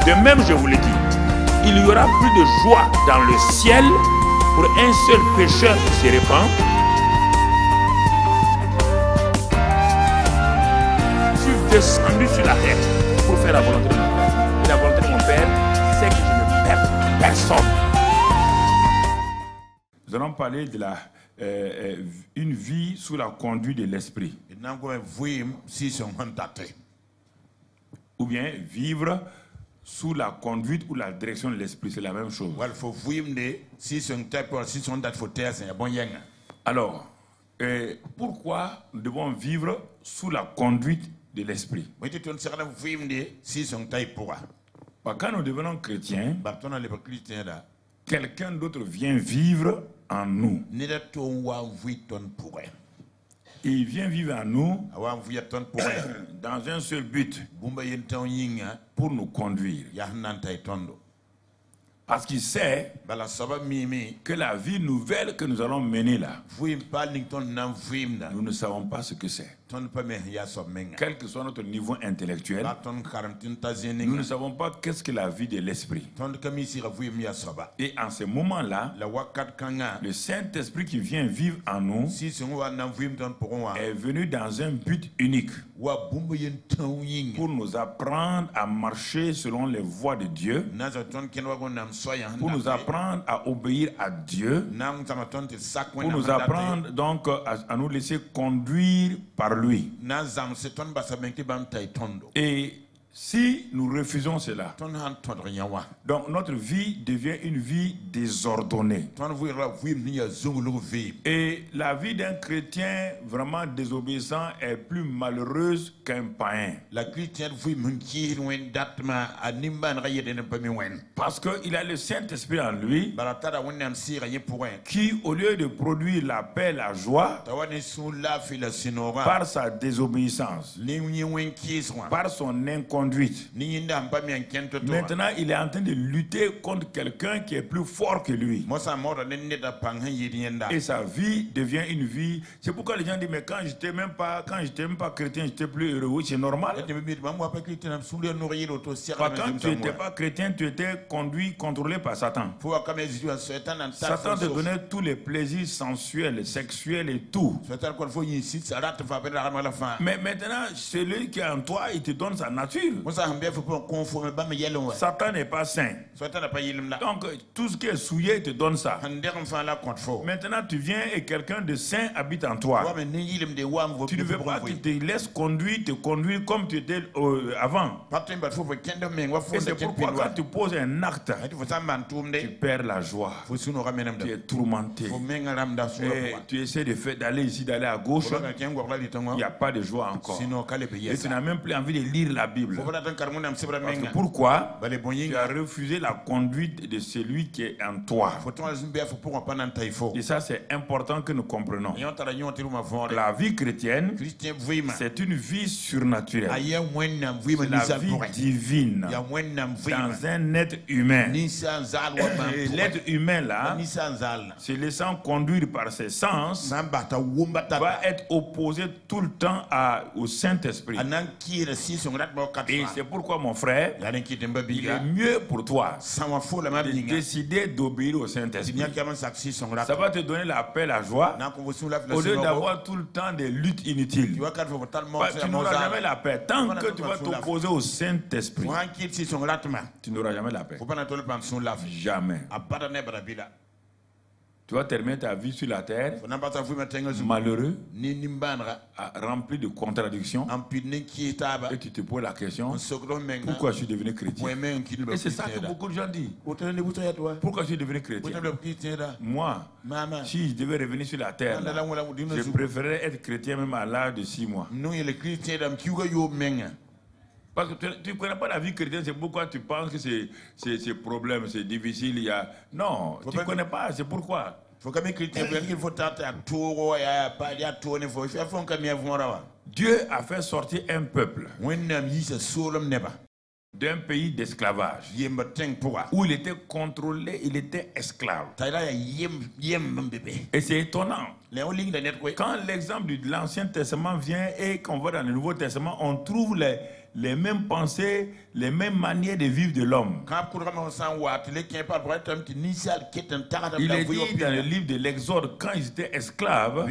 De même, je vous le dis, il y aura plus de joie dans le ciel pour un seul pécheur qui se répand. Je suis descendu sur la terre pour faire la volonté de mon Père. Et la volonté de mon Père, c'est que je ne perde personne. Nous allons parler de une vie sous la conduite de l'esprit. Ou bien vivre sous la conduite ou la direction de l'esprit, c'est la même chose. Alors, pourquoi nous devons vivre sous la conduite de l'esprit? Quand nous devenons chrétiens, quelqu'un d'autre vient vivre en nous. Et il vient vivre en nous dans un seul but, pour nous conduire. Parce qu'il sait que la vie nouvelle que nous allons mener là, nous ne savons pas ce que c'est. Quel que soit notre niveau intellectuel, nous ne savons pas qu'est-ce que la vie de l'esprit. Et en ce moment-là, le Saint-Esprit qui vient vivre en nous est venu dans un but unique, pour nous apprendre à marcher selon les voies de Dieu, pour nous apprendre à obéir à Dieu, pour nous apprendre donc à nous laisser conduire par lui. Et si nous refusons cela, donc notre vie devient une vie désordonnée. Et la vie d'un chrétien vraiment désobéissant est plus malheureuse qu'un païen. Parce qu'il a le Saint-Esprit en lui, qui au lieu de produire la paix, la joie, par sa désobéissance, par son inconduite, maintenant il est en train de lutter contre quelqu'un qui est plus fort que lui. Et sa vie devient une vie. C'est pourquoi les gens disent, mais quand j'étais même pas chrétien, j'étais plus heureux. Oui, c'est normal. Quand tu n'étais pas chrétien, tu étais contrôlé par Satan. Satan te donnait tous les plaisirs sensuels, sexuels et tout. Mais maintenant, celui qui est en toi, il te donne sa nature. Satan n'est pas saint. Donc tout ce qui est souillé, il te donne ça. Maintenant tu viens et quelqu'un de saint habite en toi. Tu ne veux pas qu'il te laisse te conduire comme tu étais avant. Et c'est pourquoi quand tu poses un acte, tu perds la joie. Tu es tourmenté. Et tu essaies d'aller ici, d'aller à gauche. Il n'y a pas de joie encore. Et tu n'as même plus envie de lire la Bible. Parce que pourquoi tu as refusé la conduite de celui qui est en toi. Et ça, c'est important que nous comprenions. La vie chrétienne, c'est une vie surnaturelle. C'est la vie divine dans un être humain. Et l'être humain là, se laissant conduire par ses sens, va être opposé tout le temps au Saint-Esprit. Et c'est pourquoi, mon frère, il est mieux pour toi de décider d'obéir au Saint-Esprit. Ça va te donner la paix, la joie, au lieu d'avoir tout le temps des luttes inutiles. Tu n'auras jamais la paix. Tant que tu vas t'opposer au Saint-Esprit, tu n'auras jamais la paix. Jamais. Tu vas terminer ta vie sur la terre malheureux, rempli de contradictions, et tu te poses la question, pourquoi je suis devenu chrétien? Et c'est ça que beaucoup de gens disent. Pourquoi je suis devenu chrétien? Moi, si je devais revenir sur la terre, je préférerais être chrétien même à l'âge de 6 mois. Parce que tu ne connais pas la vie chrétienne, c'est pourquoi tu penses que c'est problème, c'est difficile. Non, tu ne connais pas, c'est pourquoi. Dieu a fait sortir un peuple d'un pays d'esclavage où il était contrôlé, il était esclave. Et c'est étonnant. Quand l'exemple de l'Ancien Testament vient et qu'on va dans le Nouveau Testament, on trouve les mêmes pensées, les mêmes manières de vivre de l'homme. Il est dit dans le livre de l'Exode, quand ils étaient esclaves,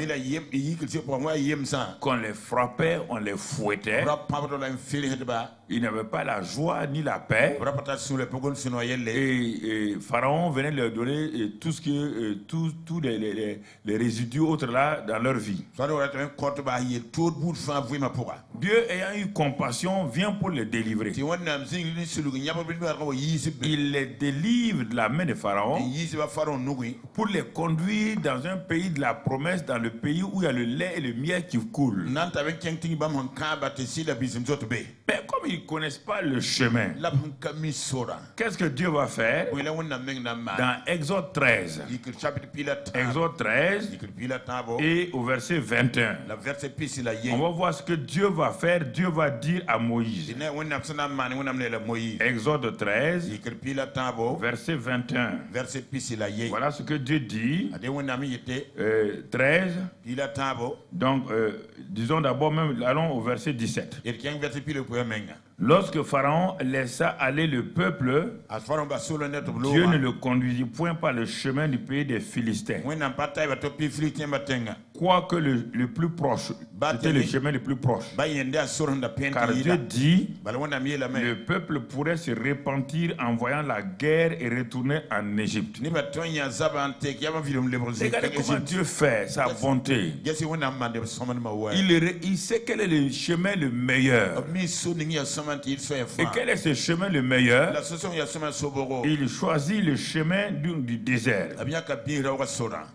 qu'on les frappait, on les fouettait, ils n'avaient pas la joie ni la paix. Et Pharaon venait leur donner tout ce que, tous les résidus autres là dans leur vie. Dieu ayant eu compassion vient pour les délivrer. Il les délivre de la main de Pharaon pour les conduire dans un pays de la promesse, dans le pays où il y a le lait et le miel qui coulent. Mais comme ils ne connaissent pas le chemin, qu'est-ce que Dieu va faire? Dans Exode 13. Exode 13 et au verset 21. On va voir ce que Dieu va faire. Dieu va dire à Moïse. Exode 13, verset 21. Voilà ce que Dieu dit. 13. Donc, disons d'abord même, allons au verset 17. Lorsque Pharaon laissa aller le peuple, Dieu ne le conduisit point par le chemin du pays des Philistins. Quoique le plus proche, c'était le chemin le plus proche. Car Dieu dit, le peuple pourrait se repentir en voyant la guerre et retourner en Égypte. Regardez comment Dieu fait sa bonté. Il sait quel est le chemin le meilleur. Et quel est ce chemin le meilleur? Il choisit le chemin du désert.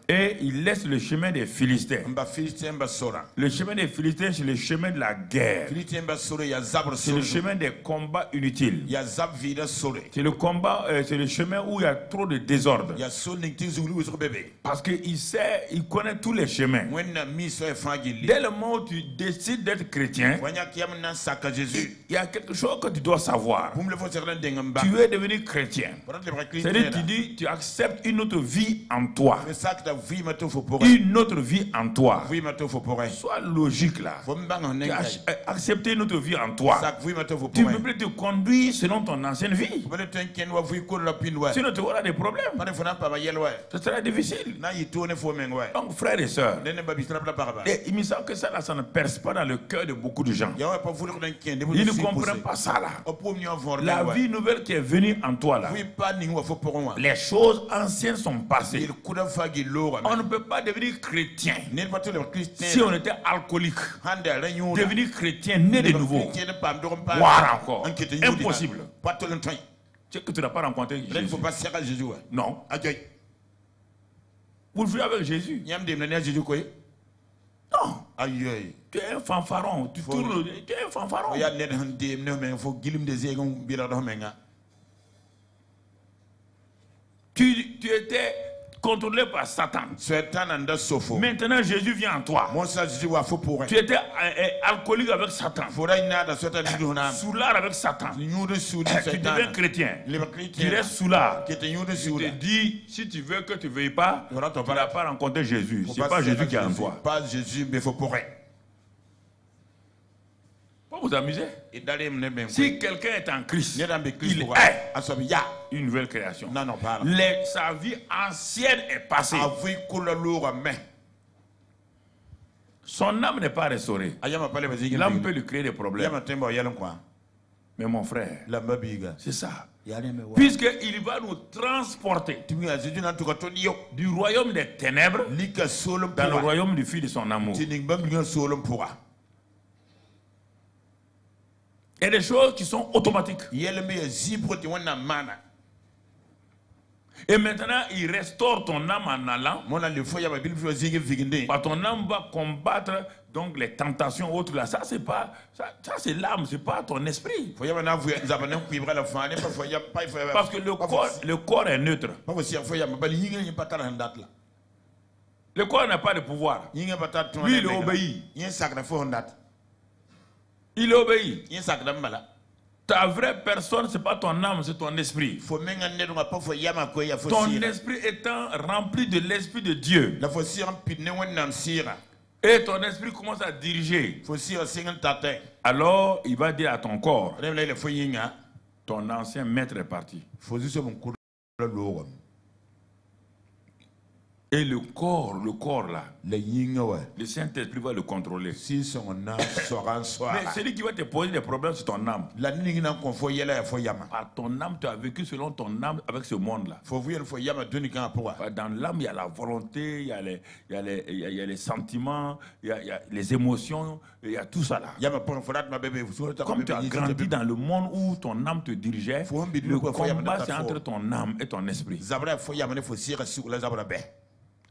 Et il laisse le chemin des Philistins. Le chemin des Philistins, c'est le chemin de la guerre. C'est le chemin des combats inutiles. C'est le combat, c'est le chemin où il y a trop de désordre. Parce qu'il sait, il connaît tous les chemins. Dès le moment où tu décides d'être chrétien, il y a quelque chose que tu dois savoir. Tu es devenu chrétien. C'est-à-dire, tu acceptes une autre vie en toi. Une autre vie en toi. Sois logique là. Accepter une autre vie en toi. Tu ne peux plus te conduire selon ton ancienne vie. Sinon tu auras des problèmes. Ce sera difficile. Donc frères et sœurs, il me semble que ça ne perce pas dans le cœur de beaucoup de gens. Ils ne comprennent pas ça là. La vie nouvelle qui est venue en toi là, les choses anciennes sont passées. On ne peut pas devenir chrétien si on était alcoolique. Devenir chrétien, né de nouveau, boire encore, impossible. C'est que tu n'as pas rencontré Jésus. Non. Vous vivez avec Jésus. Non. Tu es un fanfaron. Tu tournes. Tu es un fanfaron. Tu étais contrôlé par Satan. Maintenant Jésus vient en toi. Tu étais alcoolique avec Satan. Soulard avec Satan. Tu deviens chrétien. Tu restes soulard. Je te dis, si tu veux que tu ne veuilles pas, tu n'as pas rencontré Jésus. Ce n'est pas Jésus qui est en toi. Pour vous amuser. Si quelqu'un est en Christ, il est une nouvelle création. Sa vie ancienne est passée. Son âme n'est pas restaurée. L'âme peut lui créer des problèmes. Mais mon frère, c'est ça. Puisqu'il va nous transporter du royaume des ténèbres dans le royaume du Fils de son amour. Il y a des choses qui sont automatiques. Et maintenant, il restaure ton âme en allant. Ton âme va combattre donc les tentations autres là. Ça c'est pas ça c'est l'âme, c'est pas ton esprit. Parce que le corps est neutre. Le corps n'a pas de pouvoir. Lui, il obéit. Il obéit. Ta vraie personne, ce n'est pas ton âme, c'est ton esprit. Ton esprit étant rempli de l'esprit de Dieu. Et ton esprit commence à diriger. Alors, il va dire à ton corps, ton ancien maître est parti. Et le corps là, le Saint-Esprit va le contrôler. Mais celui qui va te poser des problèmes sur ton âme. Ton âme, tu as vécu selon ton âme avec ce monde-là. Dans l'âme, il y a la volonté, il y a les sentiments, il y a les émotions, il y a tout ça là. Comme tu as grandi dans le monde où ton âme te dirigeait, le combat c'est entre ton âme et ton esprit.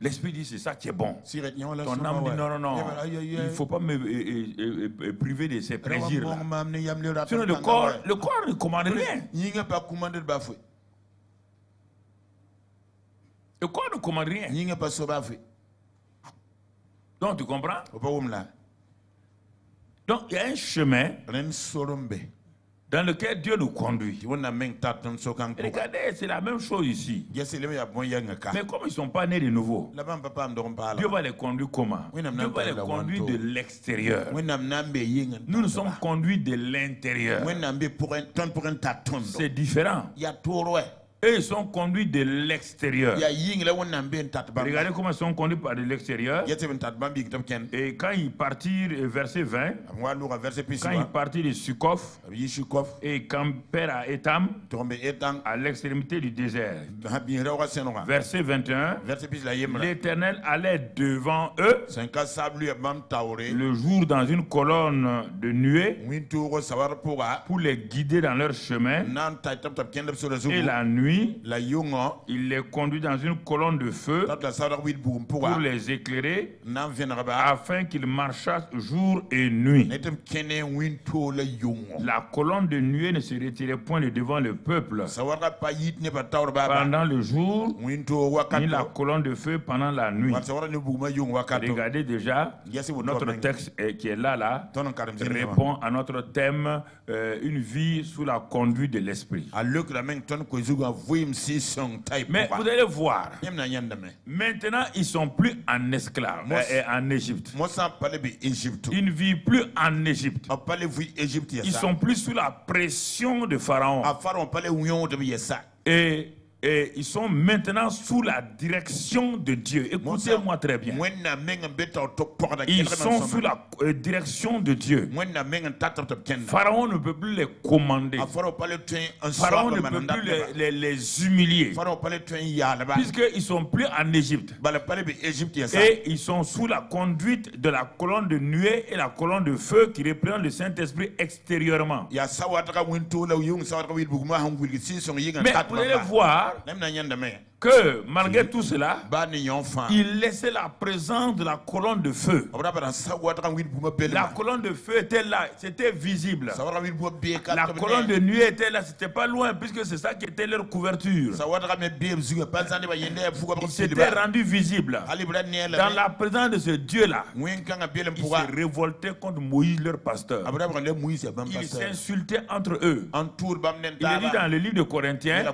L'esprit dit c'est ça qui est bon. Ton âme dit non, il ne faut pas me priver de ces plaisirs là. Sinon le corps ne commande rien. Le corps ne commande rien. Donc tu comprends? Donc il y a un chemin dans lequel Dieu nous conduit. Regardez, c'est la même chose ici. Mais comme ils ne sont pas nés de nouveau, Dieu va les conduire comment? Dieu va les conduire de l'extérieur. Nous sommes conduits de l'intérieur. C'est différent. Eux, ils sont conduits de l'extérieur. Regardez comment ils sont conduits par de l'extérieur. Et quand ils partirent, verset 20, quand ils partirent de Sukkot et campèrent à Étam, à l'extrémité du désert. Verset 21, l'Éternel allait devant eux le jour dans une colonne de nuée pour les guider dans leur chemin, et la nuit il les conduit dans une colonne de feu pour les éclairer afin qu'ils marchassent jour et nuit. La colonne de nuée ne se retirait point de devant le peuple pendant le jour, ni la colonne de feu pendant la nuit. Regardez déjà, notre texte qui est là répond à notre thème, une vie sous la conduite de l'esprit. Mais vous allez voir, maintenant ils sont plus en esclave en Égypte. Une vie plus en Égypte. Ils sont plus sous la pression de Pharaon. Et ils sont maintenant sous la direction de Dieu. Écoutez-moi très bien. Ils sont sous la direction de Dieu. Pharaon ne peut plus les commander. Pharaon ne peut plus les humilier. Puisqu'ils ne sont plus en Égypte. Et ils sont sous la conduite de la colonne de nuée et la colonne de feu qui représente le Saint-Esprit extérieurement. Mais vous allez voir que malgré tout cela, il laissait la présence de la colonne de feu. La colonne de feu était là, c'était visible. La colonne de nuée était là, c'était pas loin, puisque c'est ça qui était leur couverture. Il s'était rendu visible. Dans la présence de ce Dieu-là, ils se révoltaient contre Moïse, leur pasteur. Ils s'insultaient entre eux. Il est dit dans le livre de Corinthiens,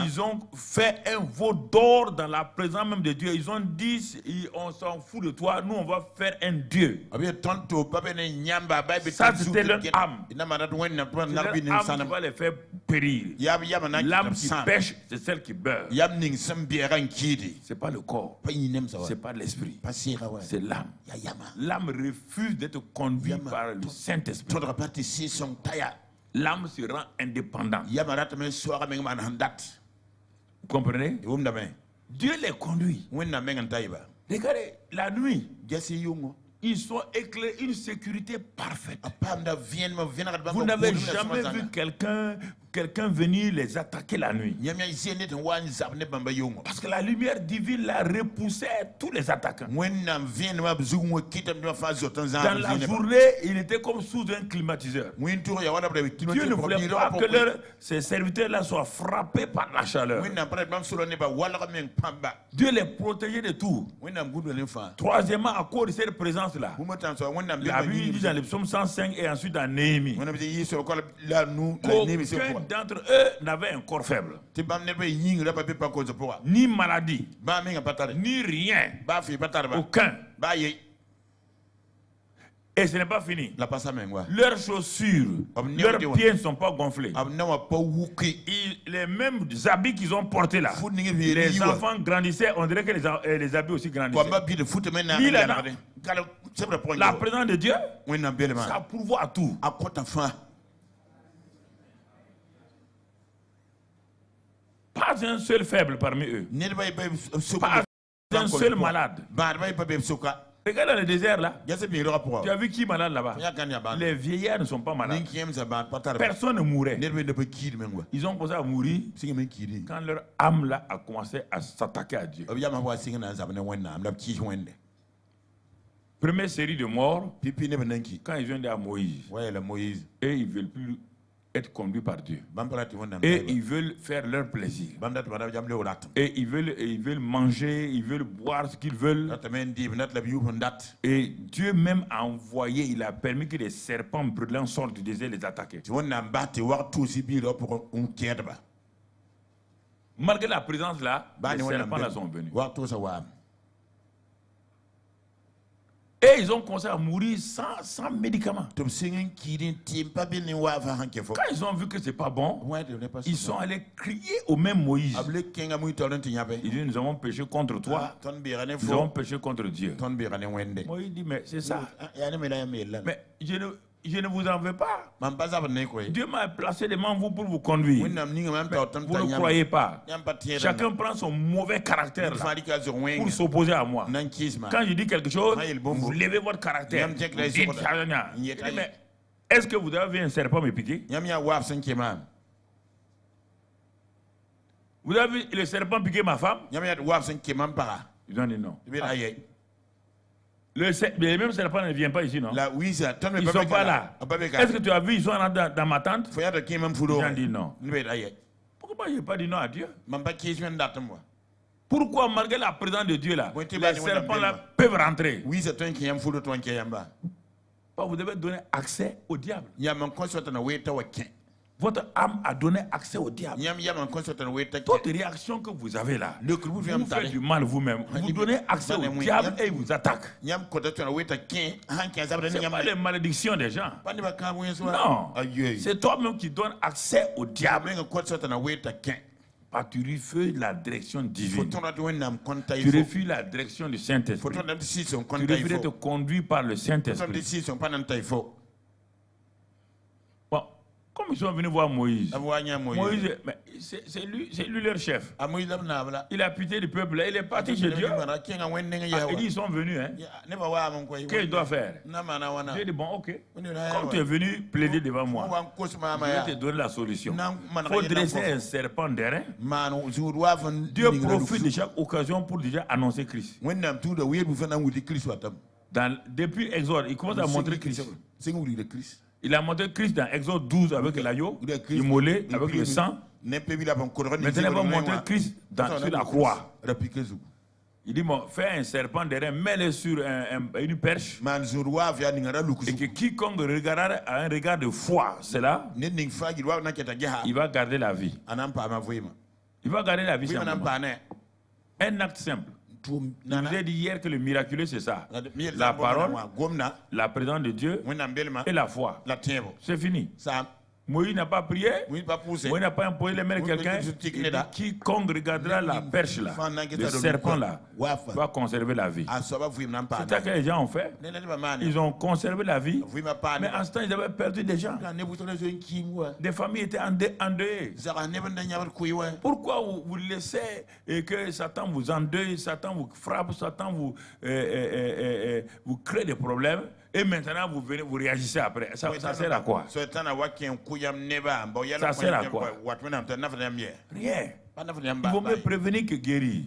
ils ont fait un veau d'or dans la présence même de Dieu. Ils ont dit, on s'en fout de toi, nous on va faire un Dieu. Ça c'était leur âme. Leur âme qui va les faire périr. L'âme qui pêche, c'est celle qui beurre. C'est pas le corps, c'est pas l'esprit, c'est l'âme. L'âme refuse d'être conduite par le Saint-Esprit. L'âme se rend indépendante. Vous comprenez? Dieu les conduit. Regardez, la nuit, ils sont éclairés, une sécurité parfaite. Vous n'avez jamais vu quelqu'un venir les attaquer la nuit. Parce que la lumière divine la repoussait tous les attaquants. Dans la journée, il était comme sous un climatiseur. Dieu ne voulait pas que ses serviteurs-là soient frappés par la chaleur. Dieu les protégeait de tout. Troisièmement, à cause de cette présence-là, la Bible dit dans le psaume 105 et ensuite dans Néhémie, qu'aucun d'entre eux n'avait un corps faible, ni maladie, ni rien, aucun. Et ce n'est pas fini. Leurs chaussures, leurs pieds ne sont pas gonflés. Les mêmes habits qu'ils ont portés là, les enfants grandissaient, on dirait que les habits aussi grandissaient. La présence de Dieu, ça pourvoit à tout. Pas un seul faible parmi eux. Pas un seul malade. Regarde dans le désert là. Tu as vu qui est malade là-bas? Les vieillards ne sont pas malades. Personne ne mourait. Ils ont commencé à mourir quand leur âme là a commencé à s'attaquer à Dieu. Première série de morts, quand ils viennent à Moïse, et ils ne veulent plus être conduits par Dieu. Et ils veulent faire leur plaisir. Et ils veulent manger, ils veulent boire ce qu'ils veulent. Et Dieu même a envoyé, il a permis que les serpents brûlants sortent du désert et les attaquer. Malgré la présence là, les serpents là sont venus. Et ils ont commencé à mourir sans médicaments. Quand ils ont vu que ce n'est pas bon, ils sont allés crier au même Moïse. Ils disent, nous avons péché contre toi, nous avons péché contre Dieu. Moïse dit, mais c'est ça. Mais je ne vous en veux pas. Dieu m'a placé devant vous pour vous conduire. Mais vous ne croyez pas. Chacun prend son mauvais caractère là, pour s'opposer à moi. Quand je dis quelque chose, vous levez votre caractère. Vous dites, mais est-ce que vous avez vu un serpent me piquer? Vous avez vu le serpent piquer ma femme? Ils ont dit non. Les mêmes serpents ne viennent pas ici, non? Ils ne sont pas là. Est-ce que tu as vu, ils sont dans ma tente? Ils ont dit non. Pourquoi je n'ai pas dit non à Dieu? Pourquoi, malgré la présence de Dieu là, les serpents là peuvent rentrer? Vous devez donner accès au diable. Votre âme a donné accès au diable. Toute réaction que vous avez là, vous faites du mal vous-même. Vous donnez accès au diable et il vous attaque. Ce n'est pas les malédictions des gens. Non, c'est toi-même qui donnes accès au diable. Tu refuses la direction divine. Tu refuses la direction du Saint-Esprit. Tu refuses d'être conduit par le Saint-Esprit. Comme ils sont venus voir Moïse, c'est lui leur chef. Il a pitié du peuple, il est parti chez Dieu. Il dit, ils sont venus. Qu'est-ce qu'il doit faire? J'ai dit, bon, ok. Comme tu es venu plaider devant moi, je vais te donner la solution. Il faut dresser un serpent d'airain. Dieu profite de chaque occasion pour déjà annoncer Christ. Depuis Exode, il commence à montrer Christ. Il a montré Christ dans Exode 12 avec l'agneau, immolé avec le sang. Maintenant, il va montrer Christ sur la croix. Il dit, bon, fais un serpent d'airain, mets-le sur une perche. Et que quiconque regardera à un regard de foi, c'est là, il va garder la vie. Il va garder la vie simplement. Un acte simple. Je vous ai dit hier que le miraculeux c'est ça. La parole, la présence de Dieu et la foi. C'est fini. Moïse n'a pas prié, Moïse n'a pas imposé les mains de quelqu'un. Quiconque regardera la perche là, le serpent là, va conserver la vie. C'est ça que les gens ont fait. Ils ont conservé la vie, mais en ce temps ils avaient perdu des gens. Des familles étaient endeuillées. Pourquoi vous laissez que Satan vous endeuille, Satan vous frappe, Satan vous crée des problèmes? Et maintenant, vous venez, vous réagissez après. Ça sert à quoi? Ça sert à quoi? Rien. Il vaut mieux prévenir que guérir.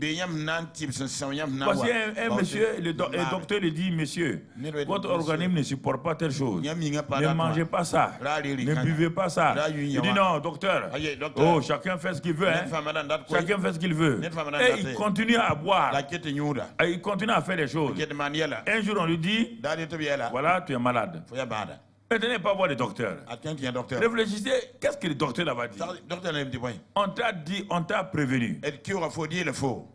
Parce qu'un monsieur, le docteur lui dit, monsieur, votre organisme ne supporte pas telle chose. Ne mangez pas ça. Ne buvez pas ça. Il dit non, docteur. Oh, chacun fait ce qu'il veut. Hein. Chacun fait ce qu'il veut. Et il continue à boire. Et il continue à faire des choses. Un jour, on lui dit, voilà, tu es malade. Maintenant, pas voir les docteurs. Réfléchissez, qu'est-ce que le docteur va dire? On t'a dit, on t'a prévenu.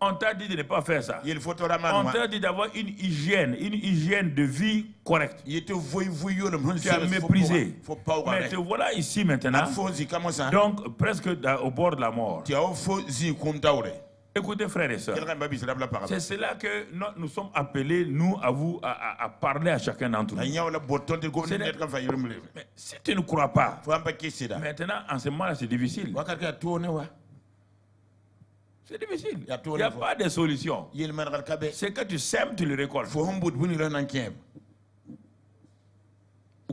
On t'a dit de ne pas faire ça. On t'a dit d'avoir une hygiène de vie correcte. Tu as méprisé. Mais te voilà ici maintenant, donc presque au bord de la mort. Écoutez, frères et sœurs, c'est cela que nous sommes appelés, nous, à vous, à parler à chacun d'entre nous. Mais si tu ne crois pas, maintenant, en ce moment-là, c'est difficile. C'est difficile. Il n'y a pas de solution. C'est que tu sèmes, tu le récoltes. Vous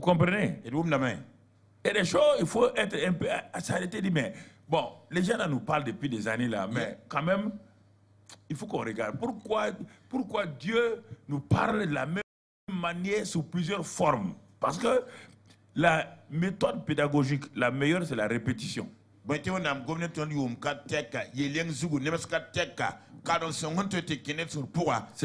comprenez? Il y a des choses, il faut être un peu à s'arrêter et dire, mais bon, les gens là nous parlent depuis des années là, mais quand même, il faut qu'on regarde. Pourquoi Dieu nous parle de la même manière sous plusieurs formes? Parce que la méthode pédagogique, la meilleure, c'est la répétition. C'est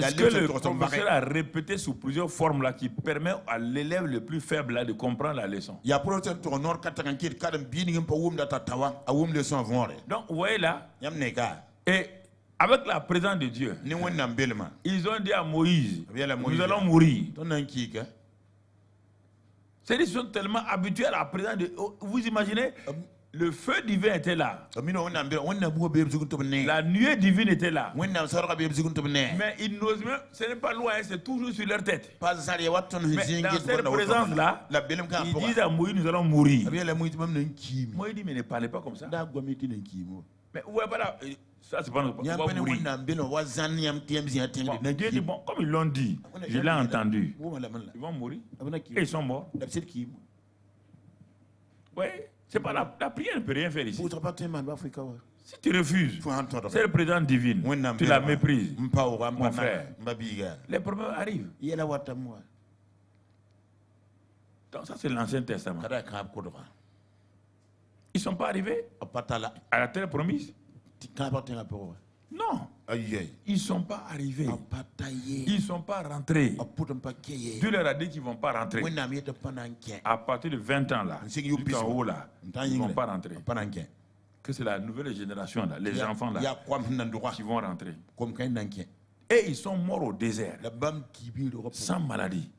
ce que le professeur a répété sous plusieurs formes là qui permet à l'élève le plus faible là de comprendre la leçon. Donc vous voyez là, et avec la présence de Dieu, ils ont dit à Moïse, nous allons mourir. C'est-à-dire qu'ils sont tellement habitués à la présence de... Vous imaginez, le feu divin était là. La nuée divine était là. Mais ils n'osent même, ce n'est pas loin, c'est toujours sur leur tête. Mais dans cette présence-là, ils disent à Moïse, nous allons mourir. Moïse dit, mais ne parlez pas comme ça. Mais vous voyez pas là, ça c'est pas notre problème. Dieu dit, bon, comme ils l'ont dit, je l'ai entendu. Ils vont mourir. Et ils sont morts. Oui. C'est pas la prière ne peut rien faire ici. Si tu refuses, c'est le président divine. Tu la méprises, mon frère. Les problèmes arrivent. Donc ça c'est l'Ancien Testament. Ils ne sont pas arrivés à la terre promise. Non. Ils ne sont pas arrivés. Ils ne sont pas rentrés. Dieu leur a dit qu'ils ne vont pas rentrer. À partir de 20 ans là, jusqu'en haut là, ils ne vont pas rentrer. Que c'est la nouvelle génération là, les enfants là, qui vont rentrer. Et ils sont morts au désert, sans maladie.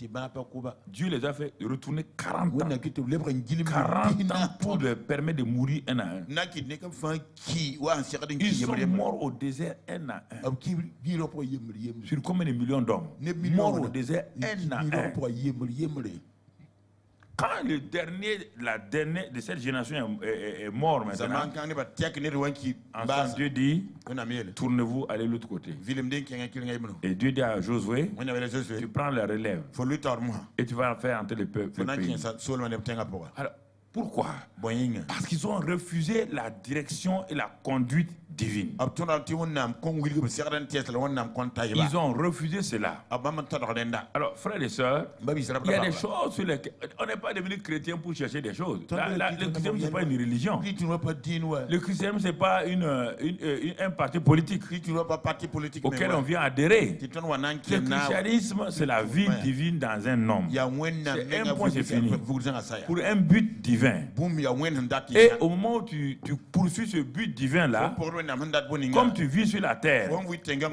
Dieu les a fait retourner 40 ans. 40 ans pour leur permettre de mourir un à un. Ils sont morts au désert un à un. Sur combien de millions d'hommes? Morts au désert un à un. Quand la dernière de cette génération est mort maintenant, ensuite Dieu dit, tournez-vous, allez de l'autre côté. Et Dieu dit à Josué, tu prends la relève et tu vas faire entrer le peuple. Alors, pourquoi? Parce qu'ils ont refusé la direction et la conduite divine. Ils ont refusé cela. Alors, frères et sœurs, il y a des choses sur lesquelles on n'est pas devenu chrétien pour chercher des choses. Le christianisme, ce n'est pas une religion. Le christianisme, ce n'est pas un parti politique auquel on vient adhérer. Le christianisme, c'est la vie divine dans un homme. C'est un point, c'est fini. Pour un but divin. Et au moment où tu poursuis ce but divin-là, comme tu vis sur la terre,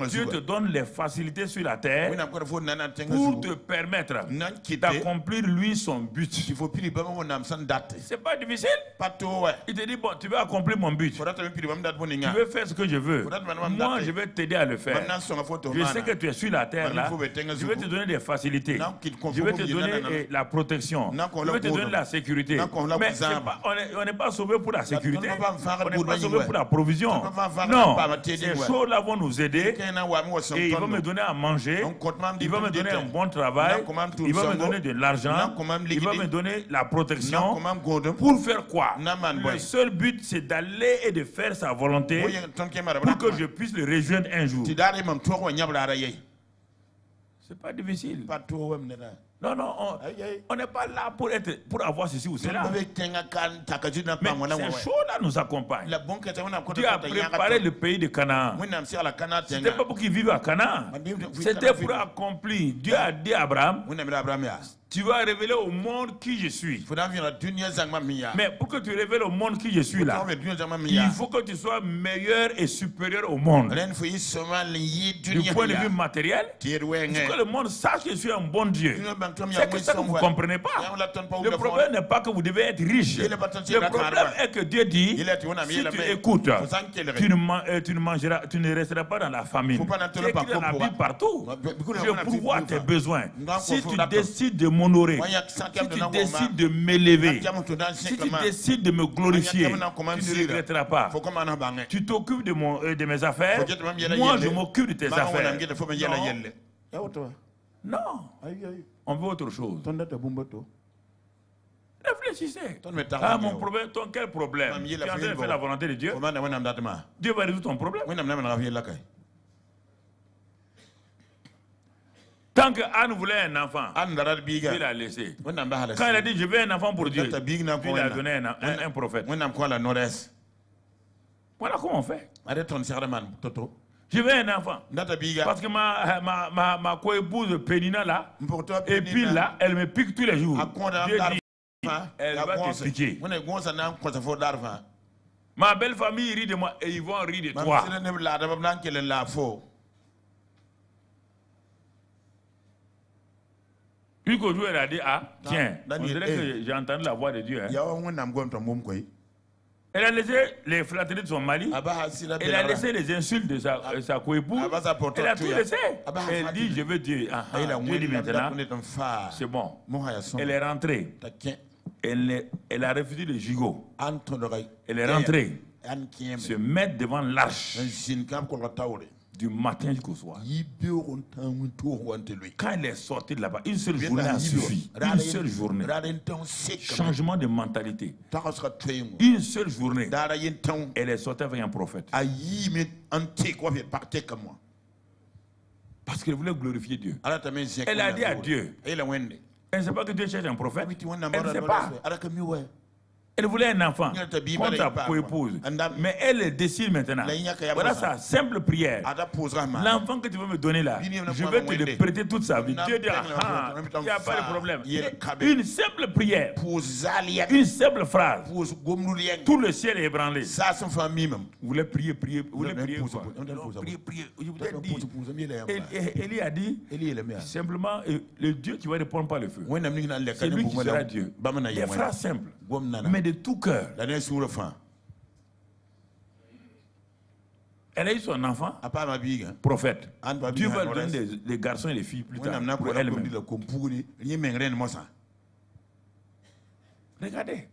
Dieu te donne les facilités sur la terre pour te permettre d'accomplir lui son but. C'est pas difficile. Il te dit, bon, tu veux accomplir mon but. Tu veux faire ce que je veux. Moi, je vais t'aider à le faire. Je sais que tu es sur la terre là. Je vais te donner des facilités. Je vais te donner la protection. Je vais te donner la sécurité. Mais on n'est pas sauvé pour la sécurité. On n'est pas sauvé pour la provision. Non, ces choses-là vont nous aider. Et ils vont me donner à manger. Ils vont me donner un bon travail. Ils vont me donner de l'argent. Ils vont me donner la protection. Pour faire quoi? Le seul but, c'est d'aller et de faire sa volonté pour que je puisse le rejoindre un jour. C'est pas difficile. Non, non, on n'est pas là pour avoir ceci ou cela. Mais ces choses-là nous accompagnent. Dieu a préparé le pays de Canaan. Ce n'était pas pour qu'ils vivent à Canaan. C'était pour accomplir. Dieu a dit à Abraham, Tu vas révéler au monde qui je suis. Mais pour que tu révèles au monde qui je suis là, il faut que tu sois meilleur et supérieur au monde. Du point de vue matériel, il faut que le monde sache que je suis un bon Dieu. C'est que ça que vous ne comprenez pas. Le problème n'est pas que vous devez être riche. Le problème est que Dieu dit, si tu écoutes, tu ne resteras pas dans la famine. Tu écris dans la Bible partout. Je pourvois tes besoins. Si tu décides de m'honorer, si tu décides de m'élever, si tu décides de me glorifier, tu ne regretteras pas. Tu t'occupes de mes affaires, moi je m'occupe de tes affaires. Non. On veut autre chose. Réfléchissez. Ah, mon problème, quel problème? Tu es en train de faire la volonté de Dieu. Dieu va résoudre ton problème. Tant que Anne voulait un enfant, Dieu l'a laissé. Quand elle a dit je veux un enfant pour Dieu, Dieu lui a donné un prophète. Voilà comment on fait. Je veux un enfant. Parce que ma co-épouse Pénina là, et puis là, elle me pique tous les jours. Dieu dit, elle va te piquer. Ma belle famille rit de moi et ils vont rire de toi. Puis qu'au jour, elle a dit, ah, tiens, on dirait que j'ai entendu la voix de Dieu. Hein. Elle a laissé les flatteries de son mari. Elle a laissé les insultes de sa co-épouse. Elle a tout laissé. Elle dit, je veux Dieu. Dieu dit maintenant, c'est bon. Elle est rentrée. Elle a refusé le gigot. Elle est rentrée. Se mettre devant l'arche du matin jusqu'au soir. Quand elle est sortie de là-bas, une seule journée a suffi. Une seule journée. Changement de mentalité. Une seule journée. Elle est sortie avec un prophète. Parce qu'elle voulait glorifier Dieu. Elle a dit à Dieu. Elle ne sait pas que Dieu cherche un prophète. Elle ne sait pas. Elle voulait un enfant contre sa co-épouse. Mais elle décide maintenant. Voilà sa simple prière. L'enfant que tu veux me donner là, je vais te le prêter toute sa vie. Dieu dit, il n'y a pas de problème. Une simple prière, une simple phrase, tout le ciel est ébranlé. Vous voulez prier, prier, vous voulez prier quoi? Prier. Je vous ai dit, Élie a dit, simplement, le Dieu qui va répondre par le feu. C'est lui qui sera Dieu. Des phrases simples, mais de tout cœur. Elle a eu son enfant, prophète. Dieu va lui donner des garçons et des filles plus tard pour elle-même. Regardez.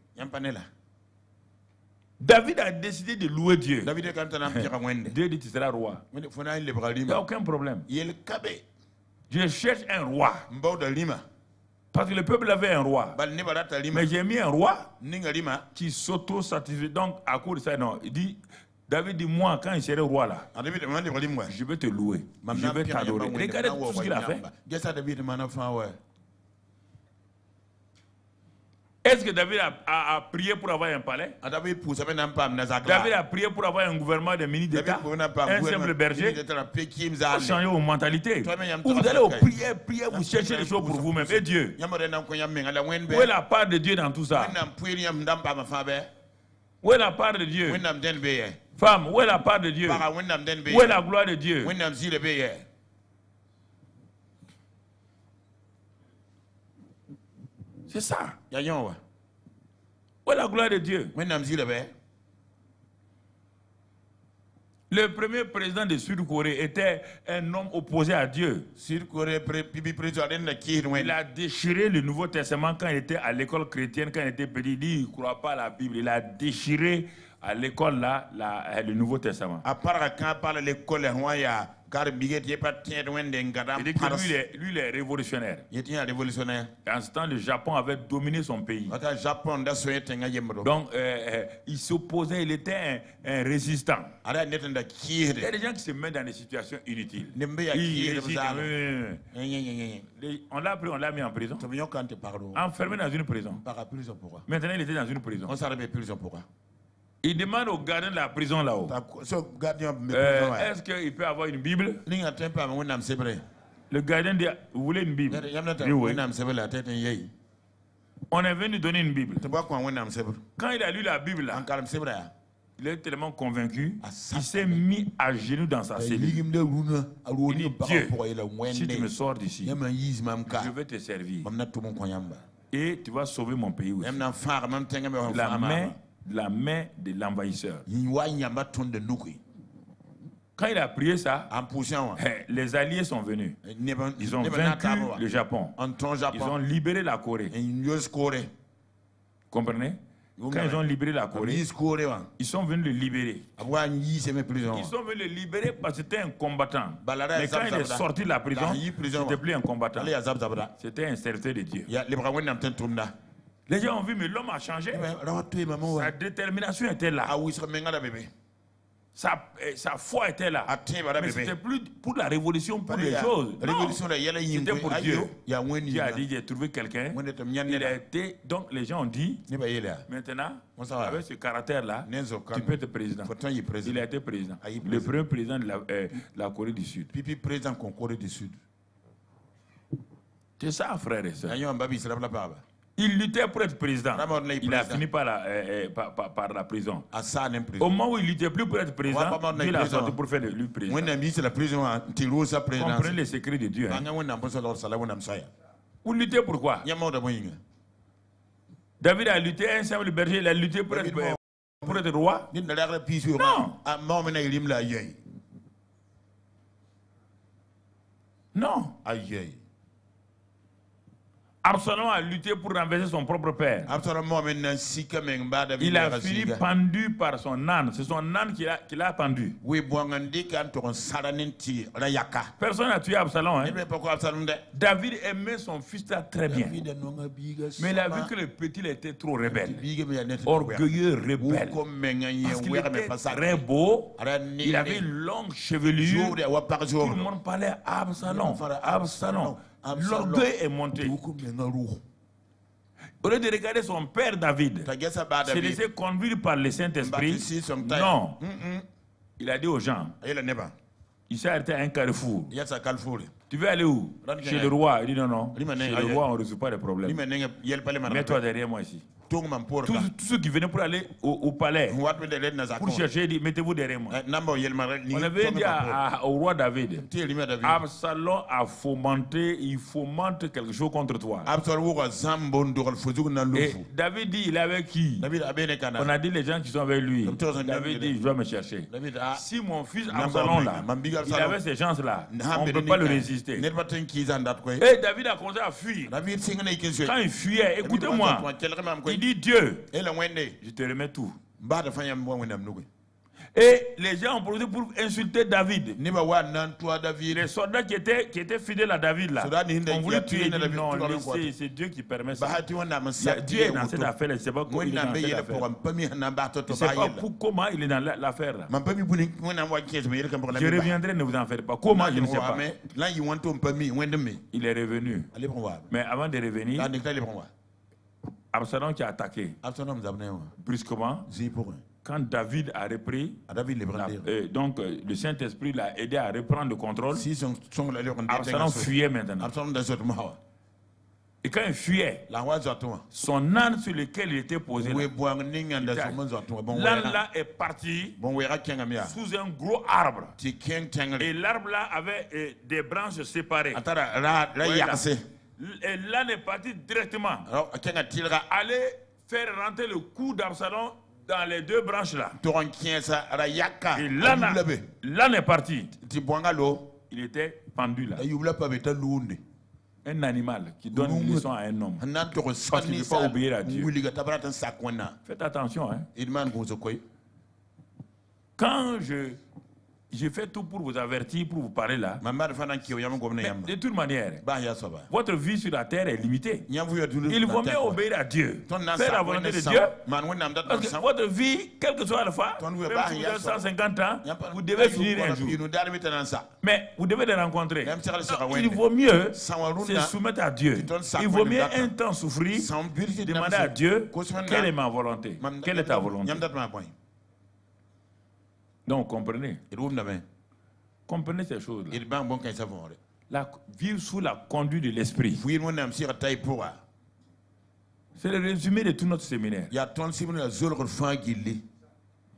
David a décidé de louer Dieu. Dieu dit tu seras roi. Il n'y a aucun problème. Je cherche un roi. Parce que le peuple avait un roi. Mais j'ai mis un roi qui s'auto-satisfait. Donc, à cause de ça, non. Il dit, David dit, moi, quand il serai roi là, je vais te louer. Je vais t'adorer. Regardez tout ce qu'il a fait. Est-ce que David a prié pour avoir un palais? David a prié pour avoir un gouvernement de ministres d'État, un simple berger. Pour changer vos mentalités. Vous allez au prier, vous cherchez les choses pour vous-même. Et Dieu? Où est la part de Dieu dans tout ça? Où est la part de Dieu? Femme, où est la part de Dieu? Où est la gloire de Dieu? C'est ça. Où est la gloire de Dieu? Le premier président de Sud-Corée était un homme opposé à Dieu. Il a déchiré le Nouveau Testament quand il était à l'école chrétienne, quand il était petit. Il dit il ne croit pas à la Bible. Il a déchiré à l'école là le Nouveau Testament. À part quand on parle de l'école, il dit que lui, il est révolutionnaire. En ce temps, le Japon avait dominé son pays. Donc, il s'opposait, il était un résistant. Il y a des gens qui se mettent dans des situations inutiles. On l'a pris, on l'a mis en prison. Enfermé dans une prison. Maintenant, il était dans une prison. Il demande au gardien de la prison là-haut. Est-ce qu'il peut avoir une Bible? Le gardien dit, vous voulez une Bible? Oui. On est venu donner une Bible. Quand il a lu la Bible, là, il est tellement convaincu, il s'est mis à genoux dans sa cellule. Il dit, Dieu, si tu me sors d'ici, je vais te servir. Et tu vas sauver mon pays aussi. La main de l'envahisseur. Quand il a prié ça, les alliés sont venus. Ils ont vaincu le Japon. Ils ont libéré la Corée. Comprenez? Quand ils ont libéré la Corée, ils sont venus le libérer. Ils sont venus le libérer parce que c'était un combattant. Mais quand il est sorti de la prison, c'était plus un combattant. C'était un serviteur de Dieu. Les gens ont vu, mais l'homme a changé. Sa détermination était là. Sa foi était là. Mais c'était plus pour la révolution, pour les choses. Non, c'était pour Dieu. Dieu a dit, j'ai trouvé quelqu'un. Il a été, donc les gens ont dit, maintenant, avec ce caractère-là, tu peux être président. Il a été président. Le premier président de la Corée du Sud. C'est ça, frère et soeur. Il luttait pour être président. Il a fini par la prison. Au moment où il luttait plus pour être président, Dieu l'a sorti pour faire de lui président. Comprenez les secrets de Dieu. Hein? Vous luttez pourquoi? David a lutté, un simple berger, il a lutté pour être roi. Non. Non. Absalom a lutté pour renverser son propre père. Il a fini pendu par son âne. C'est son âne qui l'a pendu. Personne n'a tué Absalom. Hein? David aimait son fils là très bien. Mais il a vu que le petit était trop rebelle. Orgueilleux, rebelle. Parce qu'il était très beau. Il avait une longue chevelure. Tout le monde parlait à Absalom. Absalom. L'orgueil est monté. Au lieu de regarder son père David, se laisser conduire par le Saint-Esprit, non. Il a dit aux gens, il s'est arrêté à un carrefour. Tu veux aller où? Chez le roi. Il dit non, non. Chez le roi, on ne résout pas les problèmes. Mets-toi derrière moi ici. Tous ceux qui venaient pour aller au palais, pour chercher, il dit mettez-vous derrière moi. On avait dit au roi David, Absalom a fomenté, il fomente quelque chose contre toi. Et David dit, il est avec qui? On a dit les gens qui sont avec lui. David dit, je dois me chercher. Si mon fils Absalom là, il avait ces chances-là, on ne peut pas le résister. Et David a commencé à fuir. Quand il fuyait, écoutez-moi, il dit Dieu, je te remets tout. Et les gens ont profité pour insulter David. Les soldats qui étaient fidèles à David là, ont voulu tuer. Non, c'est Dieu qui permet ça. Dieu est dans cette affaire, il ne sait pas comment il est dans cette affaire. Il ne sait pas comment il est dans l'affaire là. Je reviendrai, ne vous en faites pas. Comment, je ne sais pas. Il est revenu. Mais avant de revenir, Absalom qui a attaqué brusquement. Quand David a repris, donc le Saint-Esprit l'a aidé à reprendre le contrôle. Absalom fuyait maintenant. Et quand il fuyait, son âne sur lequel il était posé, l'âne là est parti sous un gros arbre. Et l'arbre là avait des branches séparées. Et l'âne est parti directement. Aller faire rentrer le cou d'Absalom dans les deux branches là. Et l'âne est parti. Il était pendu là. Un animal qui donne une leçon à un homme. Parce qu'il ne faut pas obéir à Dieu. Faites attention. Hein. Quand j'ai fait tout pour vous avertir, pour vous parler là. Mais de toute manière, votre vie sur la terre est limitée. Il vaut mieux obéir à Dieu, faire la volonté de Dieu. Parce que votre vie, quel que soit le fois, même si vous avez 150 ans, vous devez finir un jour. Mais vous devez les rencontrer. Donc, il vaut mieux se soumettre à Dieu. Il vaut mieux un temps souffrir, demander à Dieu quelle est ma volonté, quelle est ta volonté. Donc, comprenez. Comprenez ces choses-là. Vivre sous la conduite de l'esprit. C'est le résumé de tout notre séminaire.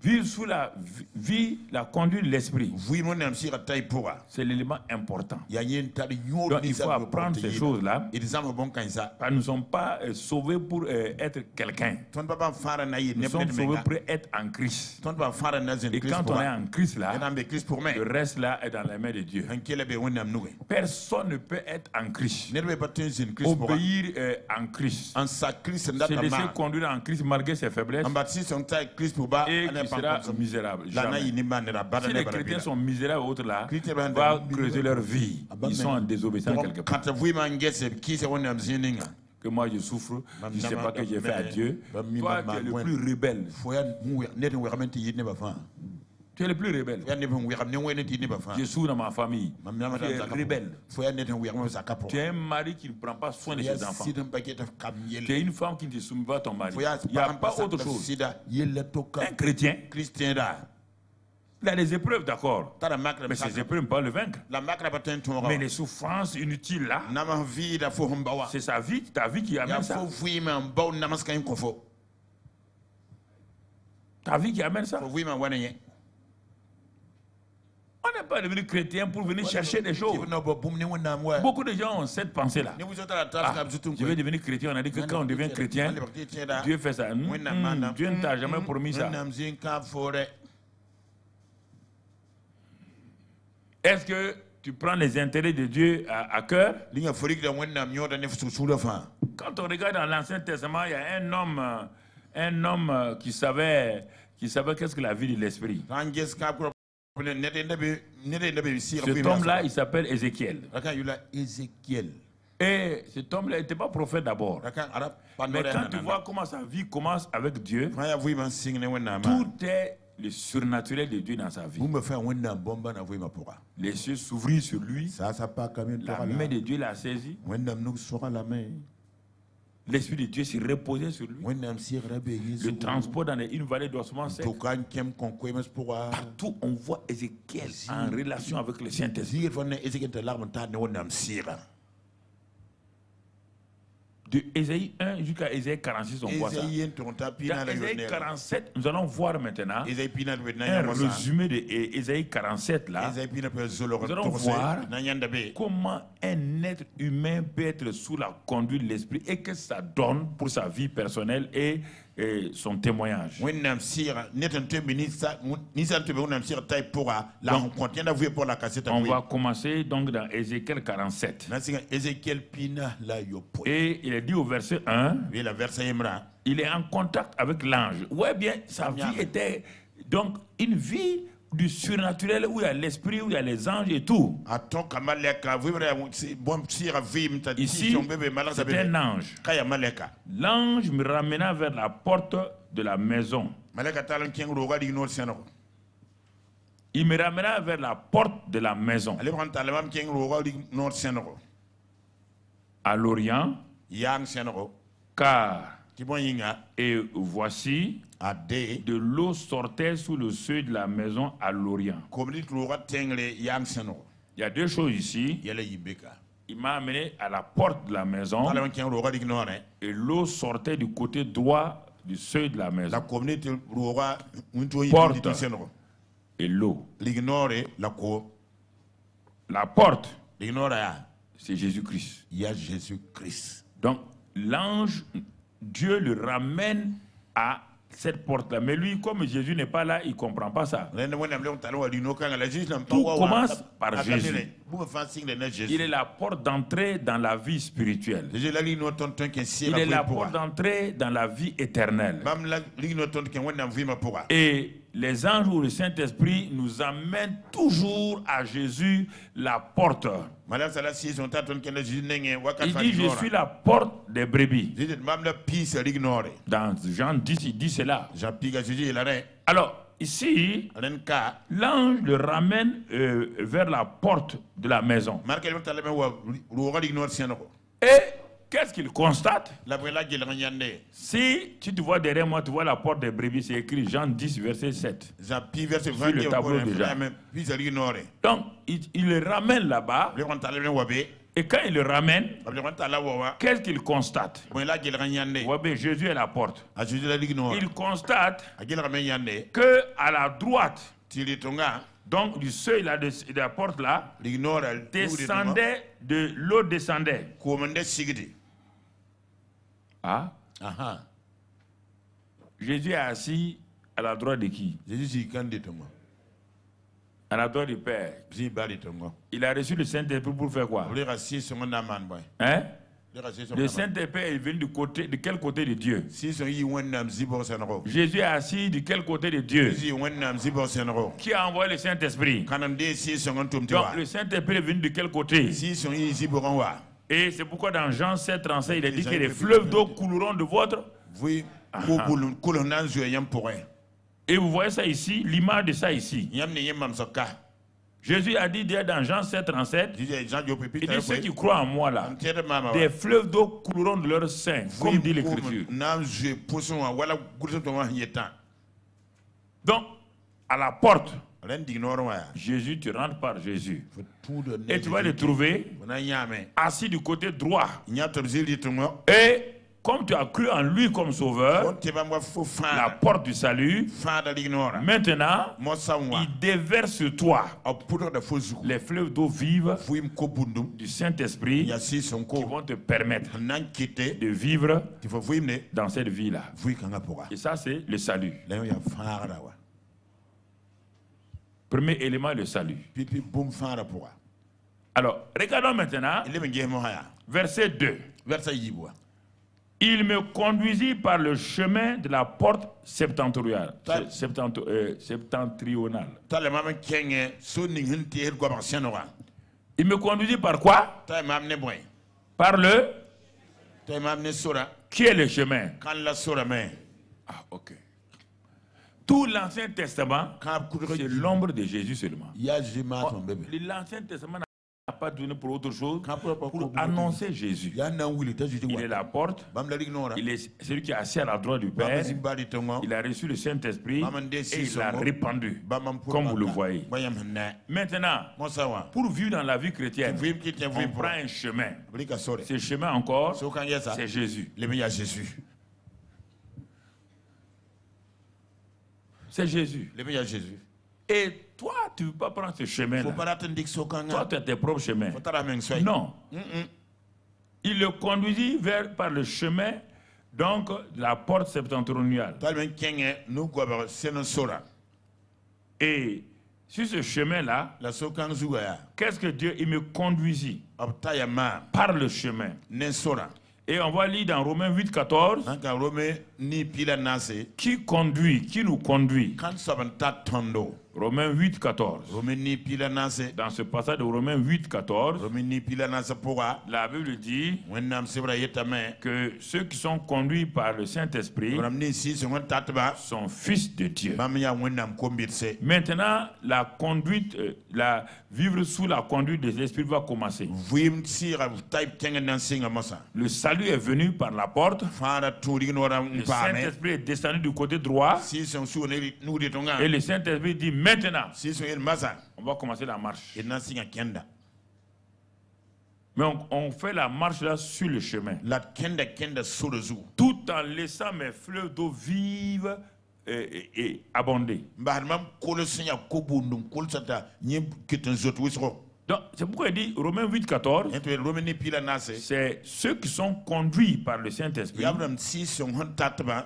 Vivre sous la conduite de l'esprit. C'est l'élément important. Donc il faut apprendre ces choses-là. Nous ne sommes pas sauvés pour être quelqu'un. Nous sommes sauvés pour être en Christ. Et quand on est en Christ là, le reste là est dans les mains de Dieu. Personne ne peut être en Christ. Obéir en Christ. Se laisser conduire en Christ malgré ses faiblesses. Et qui sera misérable. Jamais. Si les chrétiens sont misérables, autres là, va creuser leur vie. Ils sont en désobéissance quelque part. Que moi je souffre, je ne sais pas que j'ai fait à Dieu. Toi, tu es le plus rebelle. Tu es le plus rebelle. Je souffre dans ma famille. Tu es rebelle. Tu es un mari qui ne prend pas soin de ses enfants. Tu es une femme qui ne te soumet pas à ton mari. Il n'y a pas autre chose. Un chrétien, il a des épreuves, d'accord. Mais ces épreuves ne peuvent pas le vaincre. Mais les souffrances inutiles là, c'est sa vie, ta vie qui amène ça. Ta vie qui amène ça. On n'est pas devenu chrétien pour venir chercher des choses. Beaucoup de gens ont cette pensée-là. Je vais devenir chrétien. On a dit que quand on devient chrétien, Dieu fait ça. Dieu ne t'a jamais promis ça. Est-ce que tu prends les intérêts de Dieu à cœur? Quand on regarde dans l'Ancien Testament, il y a un homme qui savait qu'est-ce que la vie de l'esprit. Cet homme-là, il s'appelle Ézéchiel. Et cet homme-là n'était pas prophète d'abord. Mais quand tu vois comment sa vie commence avec Dieu, tout est le surnaturel de Dieu dans sa vie. Les cieux s'ouvrirent sur lui. La main de Dieu l'a saisi. L'Esprit de Dieu s'est reposé sur lui. Le transport dans une vallée d'ossements secs. Partout, on voit Ézéchiel en relation avec le Saint-Esprit. De Ésaïe 1 jusqu'à Ésaïe 46, on voit ça. Dans Ésaïe 47, nous allons voir maintenant un résumé de Ésaïe 47 là. Nous allons voir comment un être humain peut être sous la conduite de l'esprit et que ça donne pour sa vie personnelle et son témoignage. On va commencer donc dans Ézéchiel 47. Et il est dit au verset 1, il est en contact avec l'ange. Ouais, bien, sa vie était donc une vie du surnaturel où il y a l'esprit, où il y a les anges et tout. Ici, c'est un ange. L'ange me ramena vers la porte de la maison. Il me ramena vers la porte de la maison. À l'Orient, car et voici de l'eau sortait sous le seuil de la maison à l'Orient. Il y a deux choses ici. Il m'a amené à la porte de la maison et l'eau sortait du côté droit du seuil de la maison. Porte et l'eau. La porte, c'est Jésus-Christ. Il y a Jésus-Christ. Donc l'ange, Dieu le ramène à cette porte-là. Mais lui, comme Jésus n'est pas là, il ne comprend pas ça. Tout commence par Jésus. Il est la porte d'entrée dans la vie spirituelle. Il est la porte d'entrée dans la vie éternelle. Et les anges ou le Saint-Esprit nous amènent toujours à Jésus, la porte. Il dit, je suis la porte des brebis. Dans Jean 10, il dit cela. Alors, ici, l'ange le ramène vers la porte de la maison. Et qu'est-ce qu'il constate? Si tu te vois derrière moi, tu vois la porte des brebis, c'est écrit Jean 10, verset 7. Sur le tableau de Jean. Donc, il le ramène là-bas. Et quand il le ramène, qu'est-ce qu'il constate? Jésus est la porte. Il constate que à la droite, donc du seuil là, de la porte là, descendait de l'eau descendait. Ah. Jésus est assis à la droite de qui? À la droite du Père. Il a reçu le Saint-Esprit pour faire quoi? Hein? Le Saint-Esprit est venu de quel côté de Dieu? Jésus est assis de quel côté de Dieu? Qui a envoyé le Saint-Esprit? Donc le Saint-Esprit est venu de quel côté? Et c'est pourquoi dans Jean 7, 37, il a dit que les fleuves d'eau couleront de votre... Et vous voyez ça ici, l'image de ça ici. Jésus a dit dans Jean 7, 37, il dit ceux qui croient en moi là, des fleuves d'eau couleront de leur sein, comme dit l'Écriture. Donc, à la porte, Jésus, tu rentres par Jésus. Et tu vas le trouver assis du côté droit. Et comme tu as cru en lui comme sauveur, la porte du salut, maintenant, il déverse sur toi les fleuves d'eau vive du Saint-Esprit qui vont te permettre de vivre dans cette vie-là. Et ça, c'est le salut. Premier élément, le salut. Alors, regardons maintenant verset 2. Il me conduisit par le chemin de la porte septentrionale. Il me conduisit par quoi? Par le... Qui est le chemin? Ah, ok. Tout l'Ancien Testament, c'est l'ombre de Jésus seulement. L'Ancien Testament n'a pas donné pour autre chose, pour annoncer Jésus. Il est la porte, il est celui qui est assis à la droite du Père, il a reçu le Saint-Esprit et il l'a répandu, comme vous le voyez. Maintenant, pour vivre dans la vie chrétienne, on prend un chemin. Ce chemin encore, c'est Jésus. C'est Jésus. Et toi, tu ne veux pas prendre ce chemin-là. Toi, tu as tes propres chemins. Non. Il le conduisit par le chemin, donc, de la porte septentrionale. Et sur ce chemin-là, qu'est-ce que Dieu, il me conduisit par le chemin. Et on va lire dans Romains 8, 14, qui conduit, qui nous conduit. Romains 8, 14. Dans ce passage de Romains 8, 14, la Bible dit que ceux qui sont conduits par le Saint-Esprit sont fils de Dieu. Maintenant, la conduite, vivre sous la conduite de l'Esprit va commencer. Le salut est venu par la porte. Le Saint-Esprit est descendu du côté droit. Et le Saint-Esprit dit maintenant, on va commencer la marche. Mais on fait la marche là sur le chemin. Tout en laissant mes fleuves d'eau vive et abonder. Donc, c'est pourquoi il dit Romains 8, 14, c'est ceux qui sont conduits par le Saint-Esprit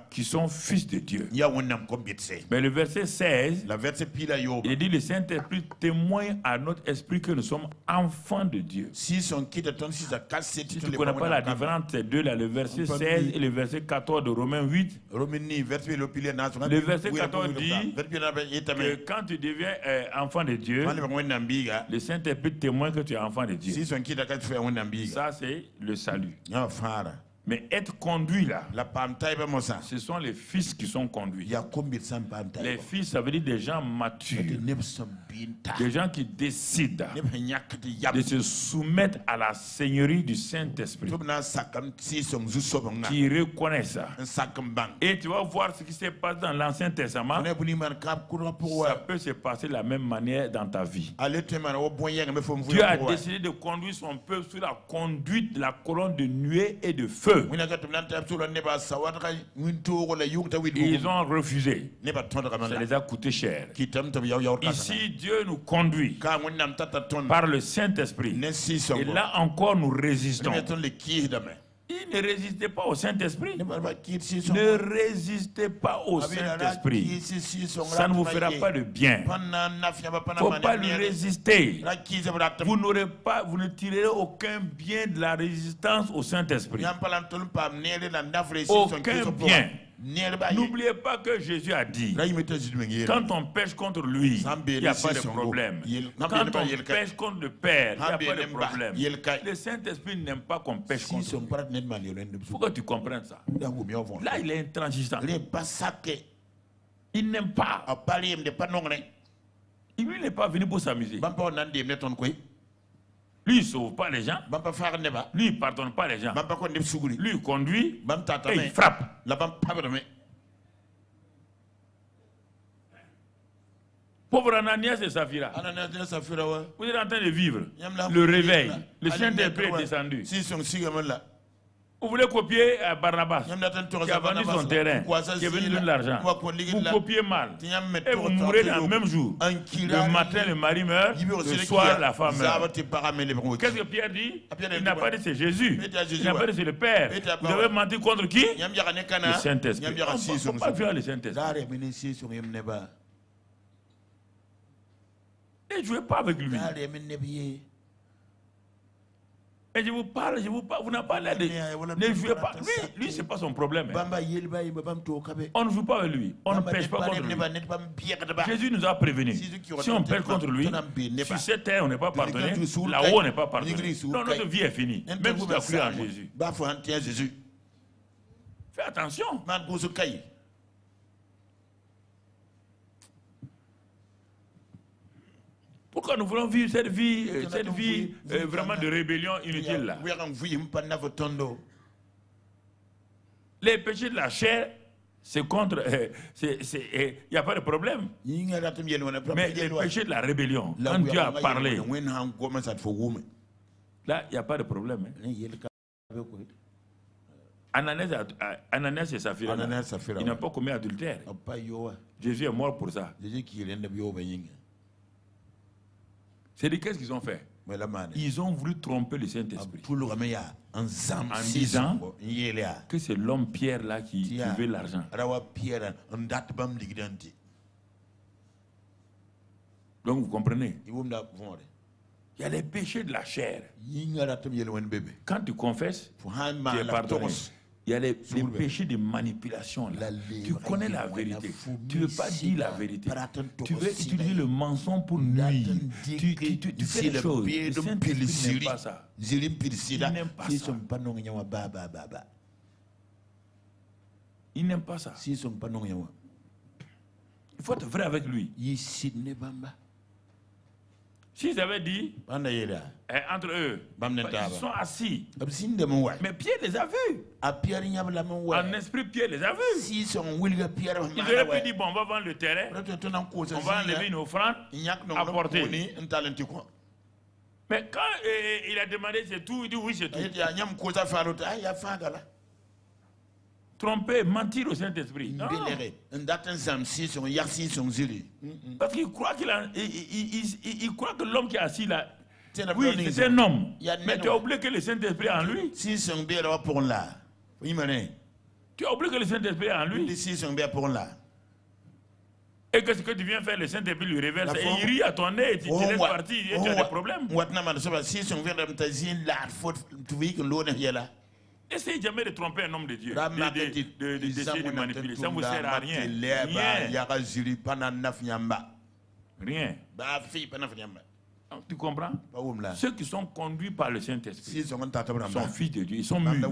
qui sont fils de Dieu. Mais le verset 16, il dit le Saint-Esprit témoigne à notre esprit que nous sommes enfants de Dieu. Si tu ne connais pas la différence entre ces deux là, le verset 16 et le verset 14 de Romains 8, le verset 14 dit que quand tu deviens enfant de Dieu, le Saint-Esprit témoin que tu es enfant de Dieu. Ça, c'est le salut. Mais être conduit là, ce sont les fils qui sont conduits. Les fils, ça veut dire des gens matures, des gens qui décident de se soumettre à la seigneurie du Saint-Esprit, qui reconnaissent ça. Et tu vas voir ce qui s'est passé dans l'Ancien Testament, ça peut se passer de la même manière dans ta vie. Dieu a décidé de conduire son peuple sous la conduite de la colonne de nuée et de feu. Ils ont refusé. Ça les a coûté cher. Ici, Dieu nous conduit par le Saint-Esprit. Et là encore, nous résistons. Ne résistez pas au Saint-Esprit. Ne résistez pas au Saint-Esprit. Ça ne vous fera pas de bien. Il ne faut pas lui résister. Vous ne tirerez aucun bien de la résistance au Saint-Esprit. Aucun bien. N'oubliez pas que Jésus a dit, quand on pêche contre lui, il n'y a pas de problème. Quand on pêche contre le Père, il n'y a pas de problème. Le Saint-Esprit n'aime pas qu'on pêche contre lui. Il faut que tu comprennes ça. Là, il est intransigeant. Il n'aime pas. Il n'est pas venu pour s'amuser. Lui, il ne sauve pas les gens. Lui, il ne pardonne pas les gens. Lui, il conduit et il frappe. Pauvre Ananias et Saphira. Vous êtes en train de vivre le réveil. Le Saint-Esprit est descendu. Vous voulez copier Barnabas, qui a vendu son terrain, qui est venu donner de l'argent. Vous copiez mal. Et vous mourrez dans le même jour. Le matin, le mari meurt. Le soir, la femme meurt. Qu'est-ce que Pierre dit? Il n'a pas dit c'est Jésus. Il n'a pas dit c'est le Père. Vous avez menti contre qui? Le Saint-Esprit. Il ne faut pas faire le Saint-Esprit. Ne jouez pas avec lui. Et je vous parle, vous n'avez pas l'air de... Ne jouez pas. Lui c'est pas son problème. On ne joue pas avec lui. On ne pêche pas contre lui. Jésus nous a prévenus. Si on pêche contre lui, sur cette terre, on n'est pas pardonné. Là-haut, on n'est pas pardonné. Non, notre vie est finie. Même si tu as cru en Jésus. Fais attention. Pourquoi nous voulons vivre cette vie vraiment de rébellion inutile là? Les péchés de la chair, c'est contre... Il n'y a pas de problème. Mais les péchés de la rébellion, quand Dieu a parlé, là, il n'y a pas de problème. Ananias et Saphira, ils n'ont pas commis adultère. Jésus est mort pour ça. C'est de qu'est-ce qu'ils ont fait? Ils ont voulu tromper le Saint-Esprit en disant que c'est l'homme Pierre là qui veut l'argent. Donc vous comprenez? Il y a les péchés de la chair. Quand tu confesses, tu es pardonné. Il y a les péchés de manipulation. Là. Tu connais la vérité. Tu ne veux pas dire la vérité. Tu veux utiliser le mensonge pour nuire. Tu fais des choses. Le Saint-Esprit n'aime pas ça. Il n'aime pas ça. Il n'aime pas ça. Il faut être vrai avec lui. S'ils avaient dit, entre eux, ils sont assis. Mais Pierre les a vus. En esprit, Pierre les a vus. Ils auraient pu dire, bon, on va vendre le terrain, on va enlever une offrande, apporter. Mais quand il a demandé c'est tout, il dit oui c'est tout. Tromper, mentir au Saint-Esprit. Parce qu'il croit il croit que l'homme qui est assis là, oui, c'est un homme. Mais tu as oublié que le Saint-Esprit est en lui. Tu as oublié que le Saint-Esprit est en lui. Et que ce que tu viens faire, le Saint-Esprit lui révèle. Et il rit à ton nez et tu te laisses partir et tu as des problèmes. Essayez jamais de tromper un homme de Dieu, d'essayer de manipuler. Ça ne vous sert à rien. Rien. Tu comprends? Ceux qui sont conduits par le Saint-Esprit sont fils de Dieu, ils sont mûrs.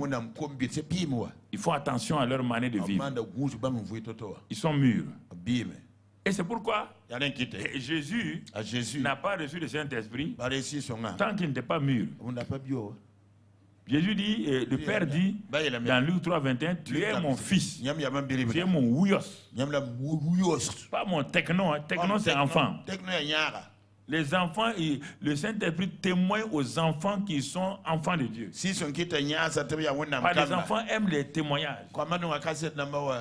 Ils font attention à leur manière de vivre. Ils sont mûrs. Et c'est pourquoi Jésus n'a pas reçu le Saint-Esprit tant qu'il n'était pas mûr. Jésus dit, le Père dit dans Luc 3, 21, tu es mon fils, tu es mon ouyos. Pas mon techno, techno c'est enfant. Les enfants, le Saint-Esprit témoigne aux enfants qui sont enfants de Dieu. Les enfants aiment les témoignages.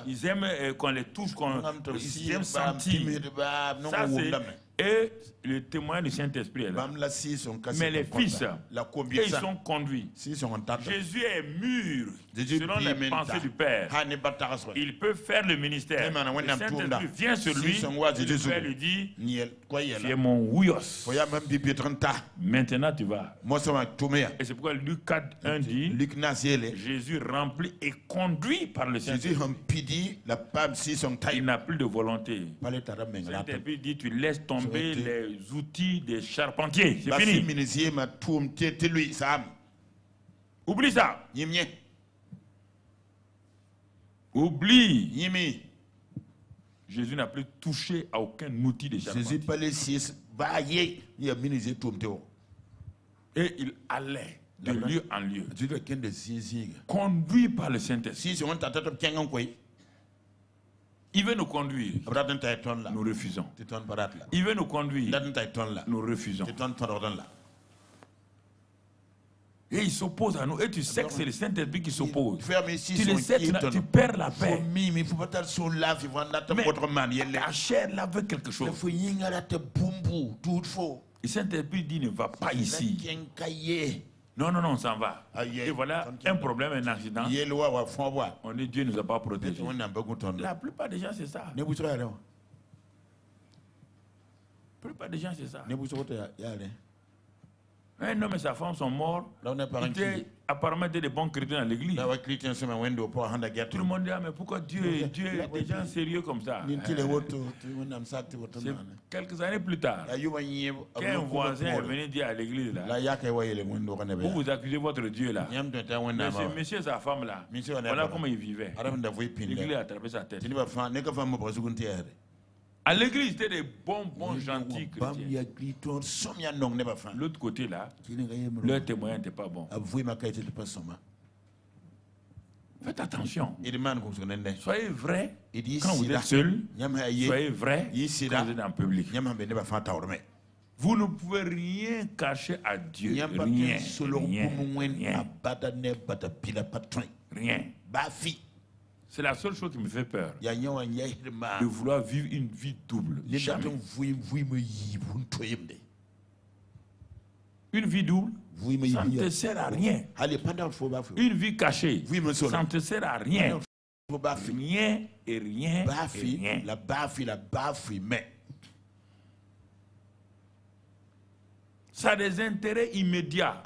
Ils aiment qu'on les touche, ils aiment sentir. Ça, et le témoin du Saint-Esprit est là. Mais les fils, ils sont conduits. Jésus est mûr selon les pensées du Père. Il peut faire le ministère. Le Saint-Esprit vient sur lui. Le Père lui dit, tu es mon ouyos. Maintenant tu vas. Et c'est pourquoi Luc 4, 1 dit, Jésus rempli et conduit par le Saint-Esprit. Il n'a plus de volonté. Le Saint-Esprit dit, tu laisses tomber les outils des charpentiers. C'est fini. Oublie ça. Oublie. Jésus n'a plus touché à aucun outil des charpentiers. Et il allait de lieu en lieu, conduit par le Saint-Esprit. Il veut nous conduire, nous refusons. Il veut nous conduire, nous refusons. Et il s'oppose à nous. Et tu sais que c'est le Saint-Esprit qui s'oppose. Tu le sais, tu perds la paix. Mais la chair là veut quelque chose. Le Saint-Esprit dit ne va pas ici. Non, non, non, on s'en va. Et voilà un problème, un accident. On dit Dieu ne nous a pas protégés. La plupart des gens, c'est ça. La plupart des gens, c'est ça. Un homme et sa femme sont morts. Apparemment, ils étaient des bons chrétiens dans l'église. Tout le monde dit, ah, mais pourquoi Dieu est des gens sérieux comme ça? Quelques années plus tard, qu'un voisin est venu dire à l'église là, vous accusez votre Dieu là. Monsieur et sa femme là, voilà comment ils vivaient. L'église a attrapé sa tête. À l'église, c'était des bons gentils chrétiens. L'autre côté là, leur témoignage n'était pas bon. Faites attention. Soyez vrai quand vous êtes seul. Soyez vrai quand vous êtes en public. Vous ne pouvez rien cacher à Dieu. Rien. C'est la seule chose qui me fait peur. De vouloir vivre une vie double. Une vie double, ça ne te sert à rien. Une vie cachée, ça ne te sert à rien. Rien et rien et rien. Ça a des intérêts immédiats.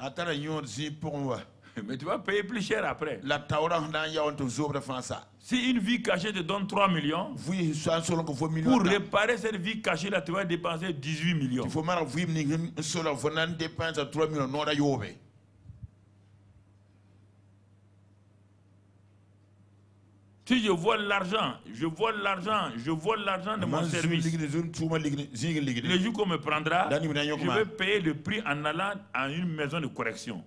Mais tu vas payer plus cher après. Si une vie cachée te donne 3 millions, pour réparer cette vie cachée là, tu vas dépenser 18 millions. Si je vole l'argent, je vole l'argent de mon service. Le jour qu'on me prendra, je vais payer le prix en allant à une maison de correction.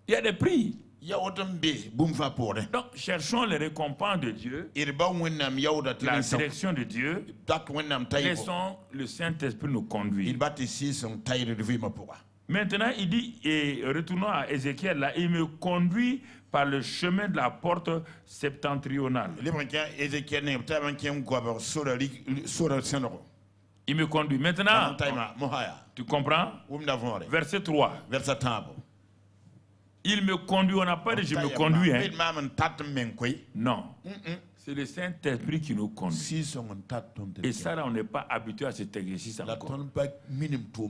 Il y a des prix. Donc, cherchons les récompenses de Dieu, la direction de Dieu. Laissons le Saint-Esprit nous conduire. Maintenant, il dit, et retournons à Ézéchiel, là, il me conduit par le chemin de la porte septentrionale. Il me conduit. Maintenant, tu comprends? Verset 3. Il me conduit, on n'a pas dit je me conduis. Hein? Non. C'est le Saint-Esprit qui nous conduit. Et ça, là, on n'est pas habitué à cet exercice encore.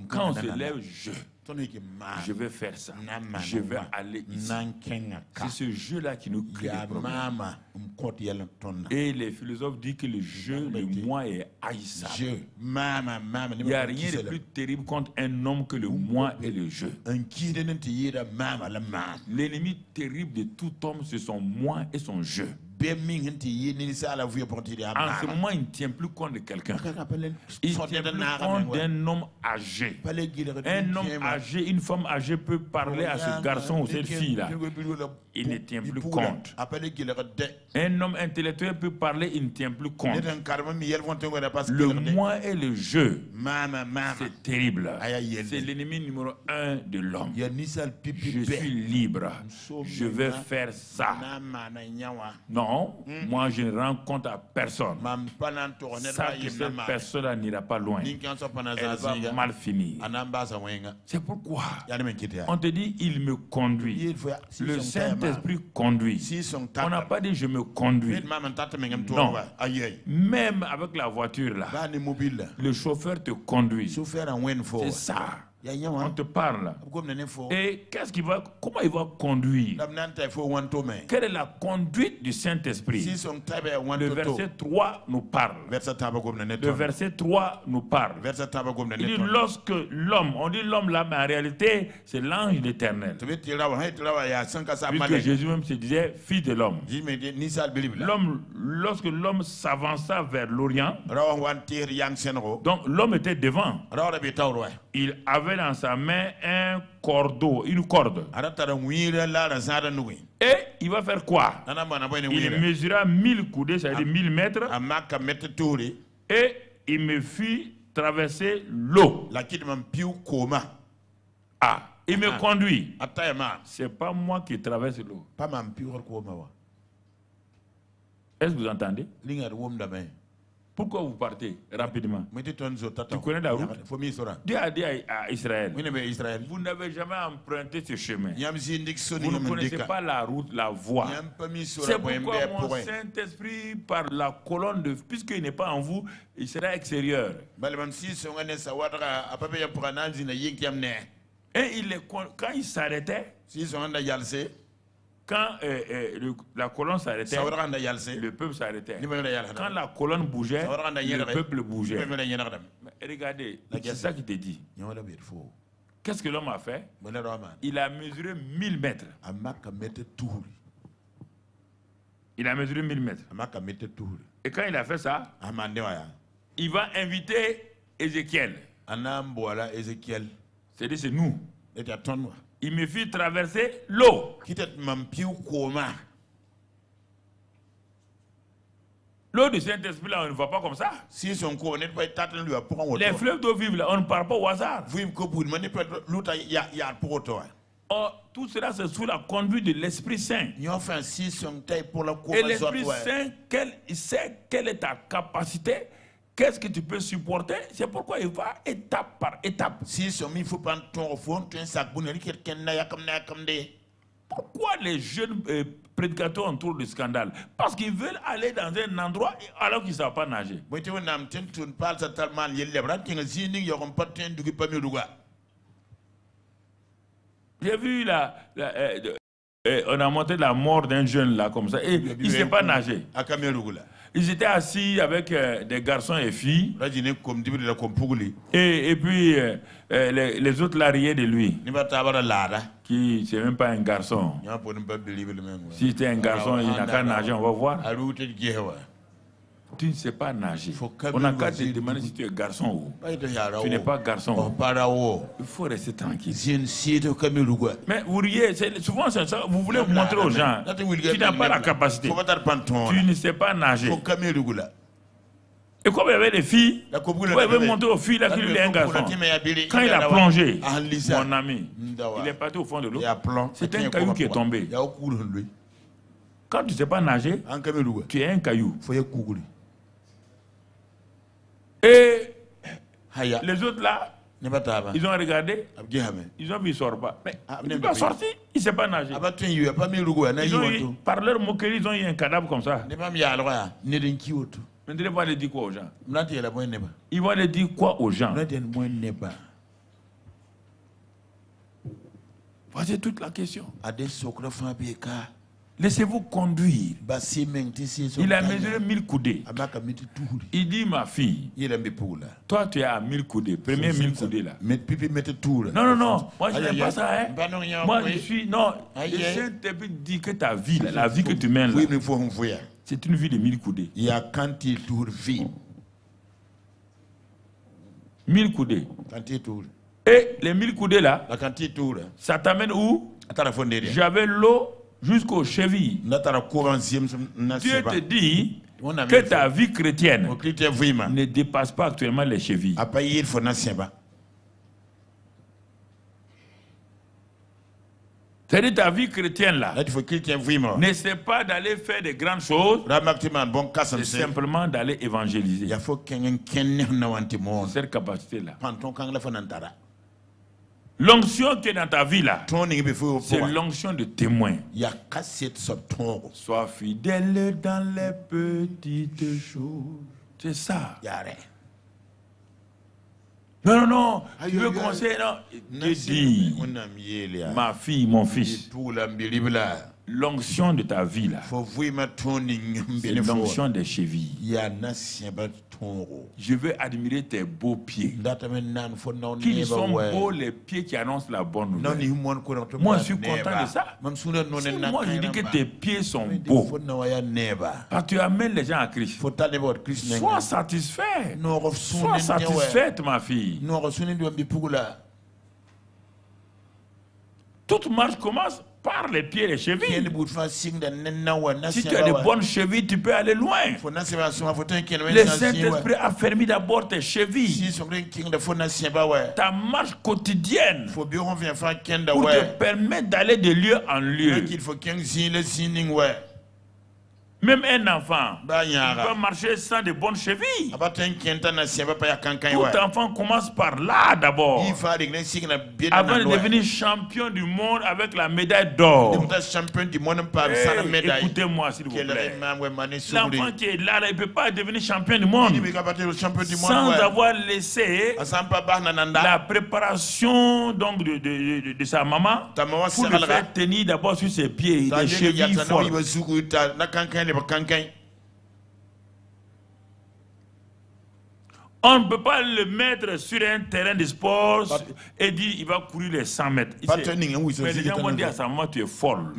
Quand on se lève, je vais faire ça. Je vais aller ici. C'est ce jeu-là qui nous crée des problèmes. Et les philosophes disent que le jeu, le moi est haïssable. Il n'y a rien de plus terrible contre un homme que le moi et le jeu. L'ennemi terrible de tout homme, c'est son moi et son jeu. En ce moment, il ne tient plus compte de quelqu'un. Il ne tient plus compte d'un homme âgé. Un homme âgé, une femme âgée peut parler à ce garçon ou cette fille-là. Il ne tient plus compte. Un homme intellectuel peut parler, il ne tient plus compte. Le moi et le jeu, c'est terrible. C'est l'ennemi numéro 1 de l'homme. Je suis libre. Je vais faire ça. Non, moi je ne rends compte à personne. Ça que cette personne n'ira pas loin. Elle va mal finir. C'est pourquoi on te dit il me conduit. Le Saint-Esprit conduit. On n'a pas dit je me conduis. Non. Même avec la voiture là, le chauffeur te conduit. C'est ça. On te parle. Et qu'est-ce qu'il va, comment il va conduire? Quelle est la conduite du Saint-Esprit? Le verset 3 nous parle. Le verset 3 nous parle. Il dit lorsque l'homme, on dit l'homme là, mais en réalité c'est l'ange d'Éternel. Puisque Jésus même se disait fils de l'homme. Lorsque l'homme s'avança vers l'Orient, donc l'homme était devant. Il avait dans sa main un cordeau, une corde. Et il va faire quoi? Il mesura 1000 coudées, c'est-à-dire 1000 mètres. Et il me fit traverser l'eau. Ah, il me conduit. C'est pas moi qui traverse l'eau. Est-ce que vous entendez? Pourquoi vous partez rapidement? Tu connais la route? Dieu a dit à Israël, vous n'avez jamais emprunté ce chemin. Vous ne connaissez pas la route, la voie. C'est pourquoi mon Saint-Esprit, par la colonne de... Puisqu'il n'est pas en vous, il sera extérieur. Et quand il s'arrêtait, quand la colonne s'arrêtait, le peuple s'arrêtait. Quand la colonne bougeait, le peuple bougeait. Mais regardez, c'est ça qui te dit. Qu'est-ce que l'homme a fait? Il a mesuré 1000 mètres. Il a mesuré 1000 mètres. Et quand il a fait ça, il va inviter Ézéchiel. C'est-à-dire c'est nous. Il me fit traverser l'eau. L'eau du Saint-Esprit, là, on ne va pas comme ça. Les fleuves d'eau vive, là, on ne part pas au hasard. Oh, tout cela, c'est sous la conduite de l'Esprit Saint. Et l'Esprit Saint, il sait quelle est ta capacité. Qu'est-ce que tu peux supporter? C'est pourquoi il va étape par étape. Pourquoi les jeunes prédicateurs ont trop de scandales? Parce qu'ils veulent aller dans un endroit alors qu'ils ne savent pas nager. J'ai vu on a montré la mort d'un jeune là comme ça et il ne sait pas nager. Ils étaient assis avec des garçons et filles. Et puis les autres la riaient de lui. Qui c'est même pas un garçon. Si c'était un garçon, il n'a qu'à nager, on va voir. Tu ne sais pas nager. On n'a qu'à te demander si tu es garçon ou tu n'es pas garçon. Il faut rester tranquille. Mais vous riez, souvent c'est ça, vous voulez montrer aux gens tu n'as pas la capacité. Tu ne sais pas nager. Et comme il y avait des filles, vous pouvez montrer aux filles là qu'il est un garçon. Quand il a plongé, mon ami, il est parti au fond de l'eau. C'est un caillou qui est tombé. Quand tu ne sais pas nager, tu es un caillou. Et les autres là, Ils ont regardé. Ils ont vu, il ne sort pas. Mais il n'est pas sorti. Il ne sait pas nager. Ils ont eu, par leur moquerie, ils ont eu un cadavre comme ça. Mais il va aller dire quoi aux gens? Il va aller dire quoi aux gens? Voici toute la question. Laissez-vous conduire. Il a mesuré 1000 coudées. Il dit, ma fille, toi tu es à 1000 coudées, premier 1000 coudées là. Non, moi je n'aime pas ça. Hein? Moi je suis, non, le Saint-Esprit dit que ta vie, là, la vie que tu mènes là, c'est une vie de 1000 coudées. 1000 coudées. Et les 1000 coudées là, ça t'amène où? J'avais l'eau jusqu'aux chevilles. Dieu te dit que ta vie chrétienne ne dépasse pas actuellement les chevilles. C'est-à-dire ta vie chrétienne là, n'essaie pas d'aller faire des grandes choses, c'est simplement d'aller évangéliser. Cette capacité là. L'onction qui est dans ta vie là, c'est l'onction de témoin. Sois fidèle dans les petites choses. C'est ça. Non, tu veux conseiller, non. Je dis, ma fille, mon fils, l'onction de ta vie là, c'est l'onction des chevilles. Je veux admirer tes beaux pieds. Qu'ils sont beaux les pieds qui annoncent la bonne nouvelle. Moi je suis content de ça. Si moi je dis que tes pieds sont beaux, parce que tu amènes les gens à Christ. Sois satisfait. Sois satisfaite, ma fille. Toute marche commence par les pieds et les chevilles. Si tu as de bonnes chevilles, tu peux aller loin. Le Saint-Esprit a fermé d'abord tes chevilles. Ta marche quotidienne pour te permettre d'aller de lieu en lieu. Même un enfant peut marcher sans de bonnes chevilles. Tout enfant commence par là d'abord. Avant de devenir champion du monde avec la médaille d'or. Écoutez-moi s'il vous plaît. L'enfant qui est là, il ne peut pas devenir champion du monde sans avoir laissé la préparation donc, de sa maman pour le faire tenir d'abord sur ses pieds, des chevilles fortes. On ne peut pas le mettre sur un terrain de sport et dire il va courir les 100 mètres. Mais les gens vont dire à sa maman, tu es folle.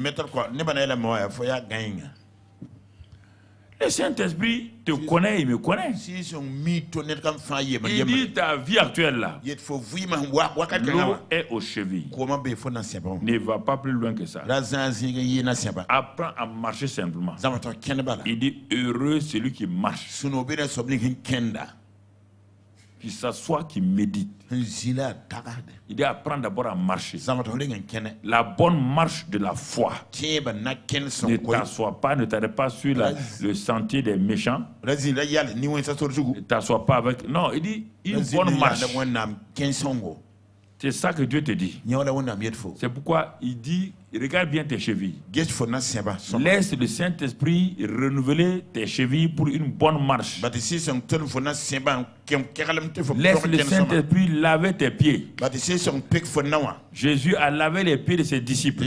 Le Saint-Esprit te connaît, il me connaît. Il dit ta vie actuelle là, l'eau est aux chevilles. Ne va pas plus loin que ça. Apprends à marcher simplement. Il dit heureux celui qui marche, qui s'assoit, qui médite. Il dit apprendre d'abord à marcher. La bonne marche de la foi. Ne t'assois pas, ne t'arrête pas sur le sentier des méchants. Ne t'assois pas avec... Non, il dit une bonne marche. C'est ça que Dieu te dit. C'est pourquoi il dit, regarde bien tes chevilles. Laisse le Saint-Esprit renouveler tes chevilles pour une bonne marche. Laisse le Saint-Esprit laver tes pieds. Jésus a lavé les pieds de ses disciples.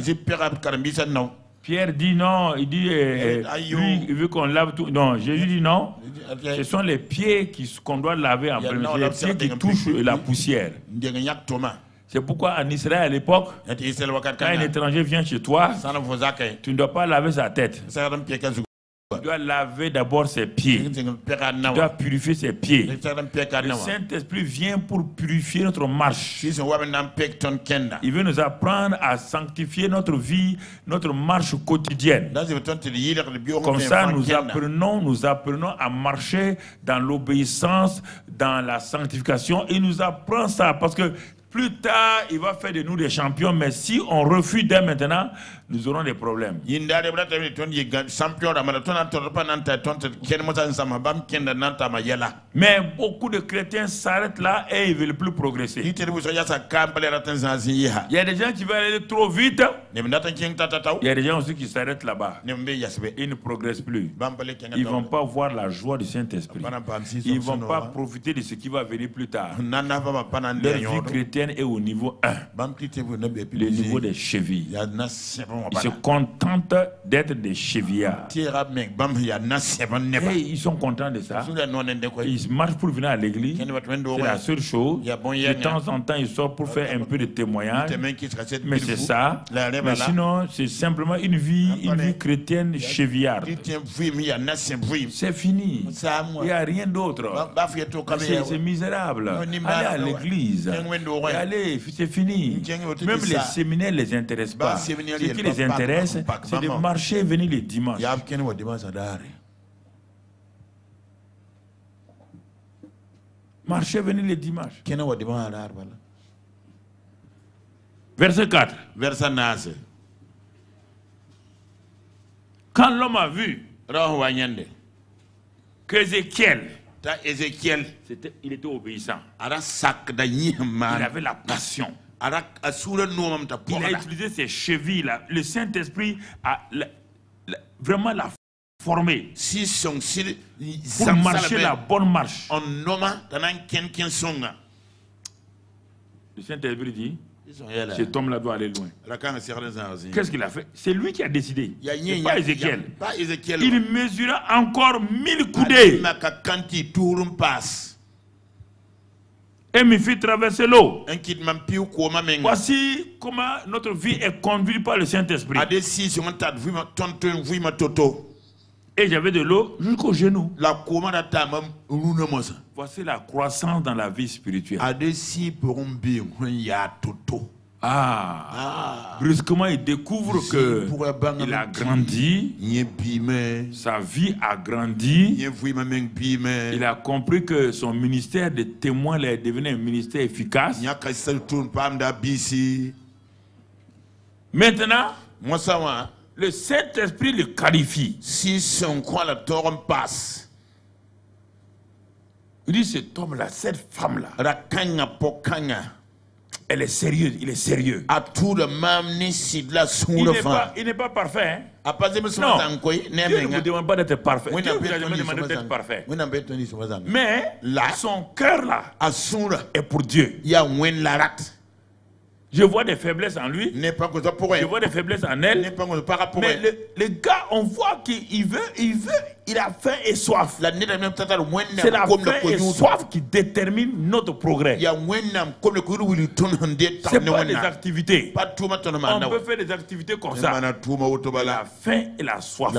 Pierre dit non, il dit, lui, il veut qu'on lave tout. Non, Jésus dit non. Ce sont les pieds qu'on doit laver en premier. Les pieds qui touchent la poussière. C'est pourquoi en Israël à l'époque, quand un étranger vient chez toi, tu ne dois pas laver sa tête. Tu dois laver d'abord ses pieds. Tu dois purifier ses pieds. Le Saint-Esprit vient pour purifier notre marche. Il veut nous apprendre à sanctifier notre vie, notre marche quotidienne. Comme ça, nous apprenons à marcher dans l'obéissance, dans la sanctification. Il nous apprend ça parce que Plus tard, il va faire de nous des champions, mais si on refuse dès maintenant, nous aurons des problèmes. Mais beaucoup de chrétiens s'arrêtent là et ils ne veulent plus progresser. Il y a des gens qui veulent aller trop vite. Il y a des gens aussi qui s'arrêtent là-bas. Ils ne progressent plus. Ils ne vont pas voir la joie du Saint-Esprit. Ils ne vont pas profiter de ce qui va venir plus tard. Leur vie chrétienne est au niveau 1, le niveau des chevilles. Ils se contentent d'être des chevillards. Et ils sont contents de ça. Ils marchent pour venir à l'église. C'est la seule chose. De temps en temps, ils sortent pour faire un peu de témoignage. Mais c'est ça. Mais sinon, c'est simplement une vie chrétienne chevillarde. C'est fini. Il n'y a rien d'autre. C'est misérable. Allez à l'église. Allez, c'est fini. Même les séminaires ne les intéressent pas. Ce qui les intéresse, c'est de marcher et venir les dimanches. Marcher, venir les dimanches. Verset 4. Quand l'homme a vu qu'Ézéchiel, il était obéissant. Il avait la passion. Il a utilisé ses chevilles là. Le Saint-Esprit a vraiment la formé pour marcher la bonne marche. Le Saint-Esprit dit, cet homme-là doit aller loin. Qu'est-ce qu'il a fait? C'est lui qui a décidé. Pas Ézéchiel. Il mesura encore 1000 coudées et me fit traverser l'eau. Voici comment notre vie est conduite par le Saint-Esprit. Et j'avais de l'eau jusqu'aux genoux. Voici la croissance dans la vie spirituelle. Brusquement, il découvre qu'il a grandi, sa vie a grandi, il a compris que son ministère de témoin est devenu un ministère efficace. Maintenant, le Saint-Esprit le qualifie. Il dit, cet homme-là, cette femme-là, elle est sérieuse, il est sérieux. Il n'est pas parfait. Hein? Non, Dieu ne vous demande pas d'être parfait. Dieu ne vous a jamais demandé d'être parfait. Mais son cœur là est pour Dieu. Je vois des faiblesses en lui. Je vois des faiblesses en elle. Mais le gars, on voit qu'il veut, il a faim et soif. C'est la faim et soif qui détermine notre progrès. C'est pas des activités. On peut faire des activités comme ça. La faim et la soif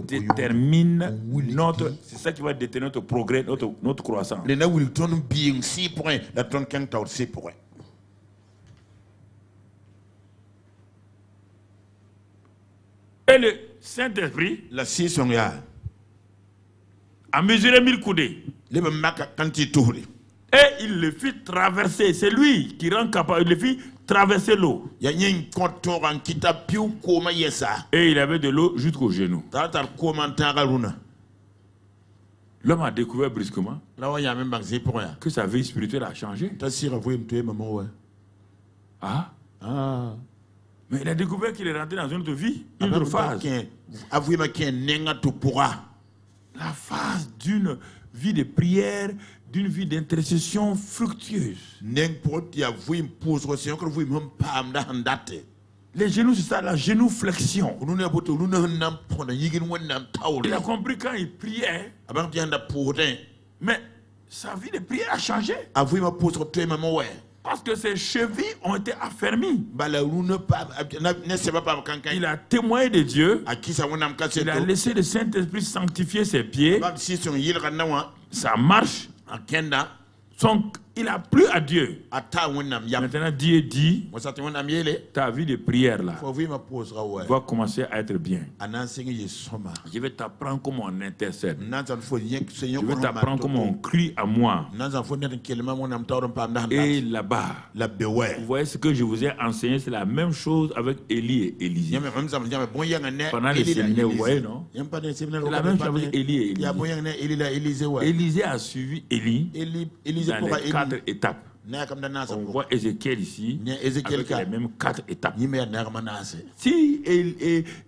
déterminent notre... C'est ça qui va déterminer notre progrès, notre croissance. Et le Saint-Esprit a mesuré 1000 coudées. Et il le fit traverser. C'est lui qui rend capable. Il le fit traverser l'eau. Et il avait de l'eau jusqu'aux genoux. L'homme a découvert brusquement que sa vie spirituelle a changé. Mais il a découvert qu'il est rentré dans une autre vie, une autre phase. La phase d'une vie de prière, d'une vie d'intercession fructueuse. Les genoux, c'est ça, la génouflexion. Il a compris quand il priait, mais sa vie de prière a changé. Parce que ses chevilles ont été affermies. Il a témoigné de Dieu. Il a laissé le Saint-Esprit sanctifier ses pieds. Sa marche. il a plu à Dieu. Maintenant, Dieu dit, ta vie de prière là va commencer à être bien. Je vais t'apprendre comment on intercède. Je vais t'apprendre comment on crie à moi. Et là-bas, vous voyez ce que je vous ai enseigné, c'est la même chose avec Élie et Élisée. Pendant les séminaires, vous voyez, non? C'est la même chose avec Élie et Élisée. Élisée a suivi Élie dans les 4 étapes. On voit Ézéchiel ici avec les mêmes 4 étapes. Si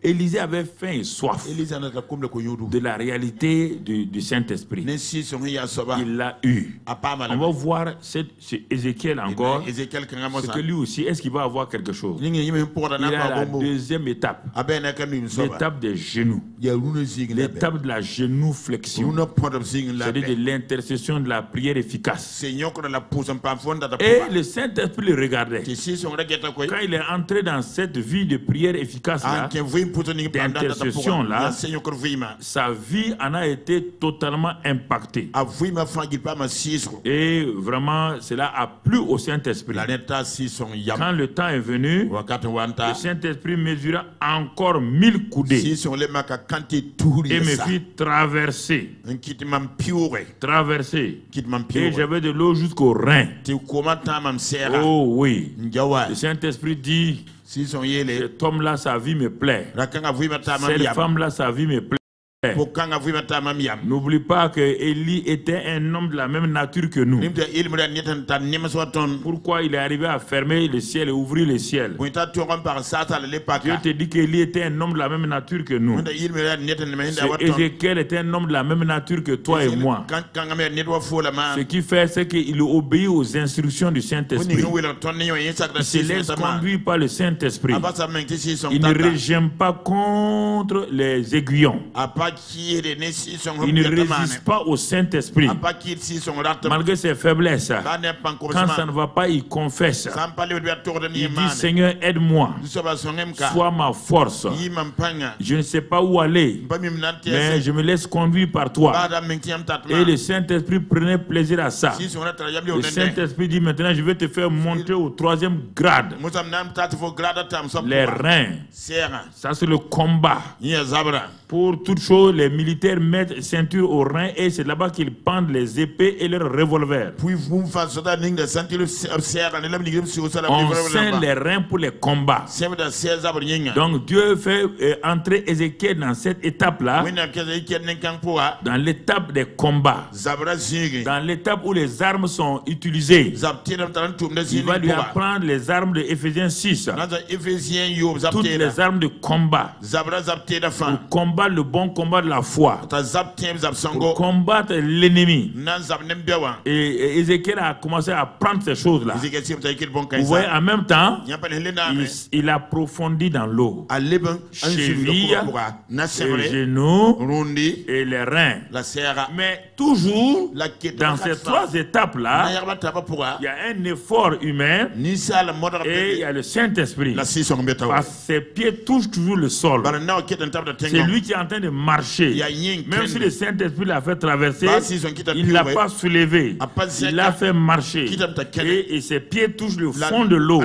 Élisée avait faim et soif de la réalité du Saint-Esprit, il l'a eu. On va voir Ézéchiel encore, ce que lui aussi, est-ce qu'il va avoir quelque chose? Il a la deuxième étape, l'étape des genoux, l'étape de la genoux-flexion, c'est-à-dire de l'intercession de la prière efficace. Et le Saint-Esprit le regardait. Quand il est entré dans cette vie de prière efficace là, d'intercession là, sa vie en a été totalement impactée. Et vraiment, cela a plu au Saint-Esprit. Quand le temps est venu, le Saint-Esprit mesura encore 1000 coudées et me fit traverser. Et j'avais de l'eau jusqu'au rein. Oh oui. Le Saint-Esprit dit, cet homme-là, sa vie me plaît. Cette femme-là, sa vie me plaît. N'oublie pas que Élie était un homme de la même nature que nous. Pourquoi il est arrivé à fermer le ciel et ouvrir le ciel? Dieu te dit qu'Élie était un homme de la même nature que nous. Ézéchiel était un homme de la même nature que toi et moi. Ce qui fait, c'est qu'il obéit aux instructions du Saint-Esprit. Il se laisse conduire par le Saint-Esprit. Il ne régime pas contre les aiguillons. Il ne résiste pas au Saint-Esprit. Malgré ses faiblesses, quand ça ne va pas, il confesse. Il dit, Seigneur, aide-moi. Sois ma force. Je ne sais pas où aller, mais je me laisse conduire par toi. Et le Saint-Esprit prenait plaisir à ça. Le Saint-Esprit dit, maintenant, je vais te faire monter au 3e grade. Les reins, ça c'est le combat. Pour toute chose, les militaires mettent ceinture aux reins et c'est là-bas qu'ils pendent les épées et leurs revolvers. On scelle les reins pour les combats. Donc Dieu fait entrer Ézéchiel dans cette étape-là, dans l'étape des combats, dans l'étape où les armes sont utilisées. Il va lui apprendre les armes de Éphésiens 6, toutes les armes de combat, pour combattre le bon combat de la foi, pour combattre l'ennemi. Et Ézéchiel a commencé à prendre ces choses-là. Vous voyez, en même temps, il approfondit dans l'eau. Cheville, les genoux et les reins. Mais toujours, dans ces 3 étapes-là, il y a un effort humain et il y a le Saint-Esprit. Parce que ses pieds touchent toujours le sol. C'est lui qui est en train de marcher. Même si le Saint-Esprit l'a fait traverser, il ne l'a pas soulevé. Il l'a fait marcher. Et ses pieds touchent le fond de l'eau.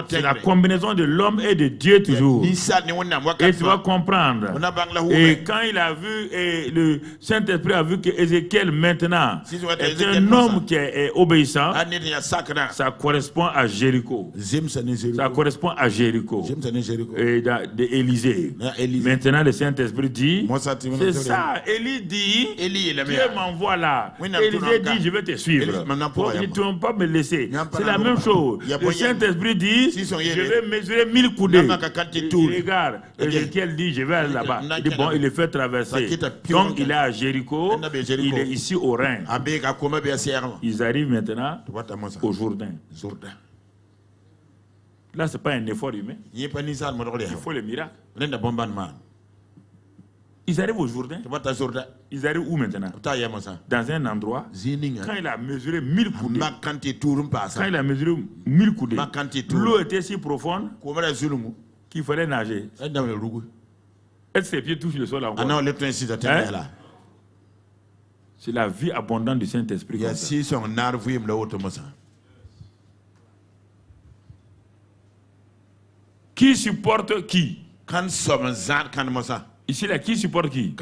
C'est la combinaison de l'homme et de Dieu toujours. Et tu vas comprendre. Et quand il a vu, et le Saint-Esprit a vu que Ézéchiel maintenant est un homme qui est obéissant, ça correspond à Jéricho. Ça correspond à Jéricho. Et d'Élisée. Maintenant le Saint-Esprit dit, c'est ça, Élie dit, Dieu m'envoie là. Élisée dit, je vais te suivre. Tu ne vas pas me laisser. C'est la même chose. Le Saint-Esprit dit, je vais mesurer 1000 coudées. Il regarde, Ézéchiel dit, je vais aller là-bas. Il dit, bon, il le fait traverser. Donc il est à Jéricho, il est ici au Rhin. Ils arrivent maintenant au Jourdain. Là, ce n'est pas un effort humain. Il faut le miracle. Ils arrivent au Jourdain. Ils arrivent où maintenant? Dans un endroit. Quand il a mesuré 1000 coudées. Quand il a mesuré 1000 coudées. L'eau était si profonde qu'il fallait nager. Est-ce que ses pieds touchent le sol encore? C'est la vie abondante du Saint-Esprit. Qui supporte qui? Ici, là, qui supporte qui?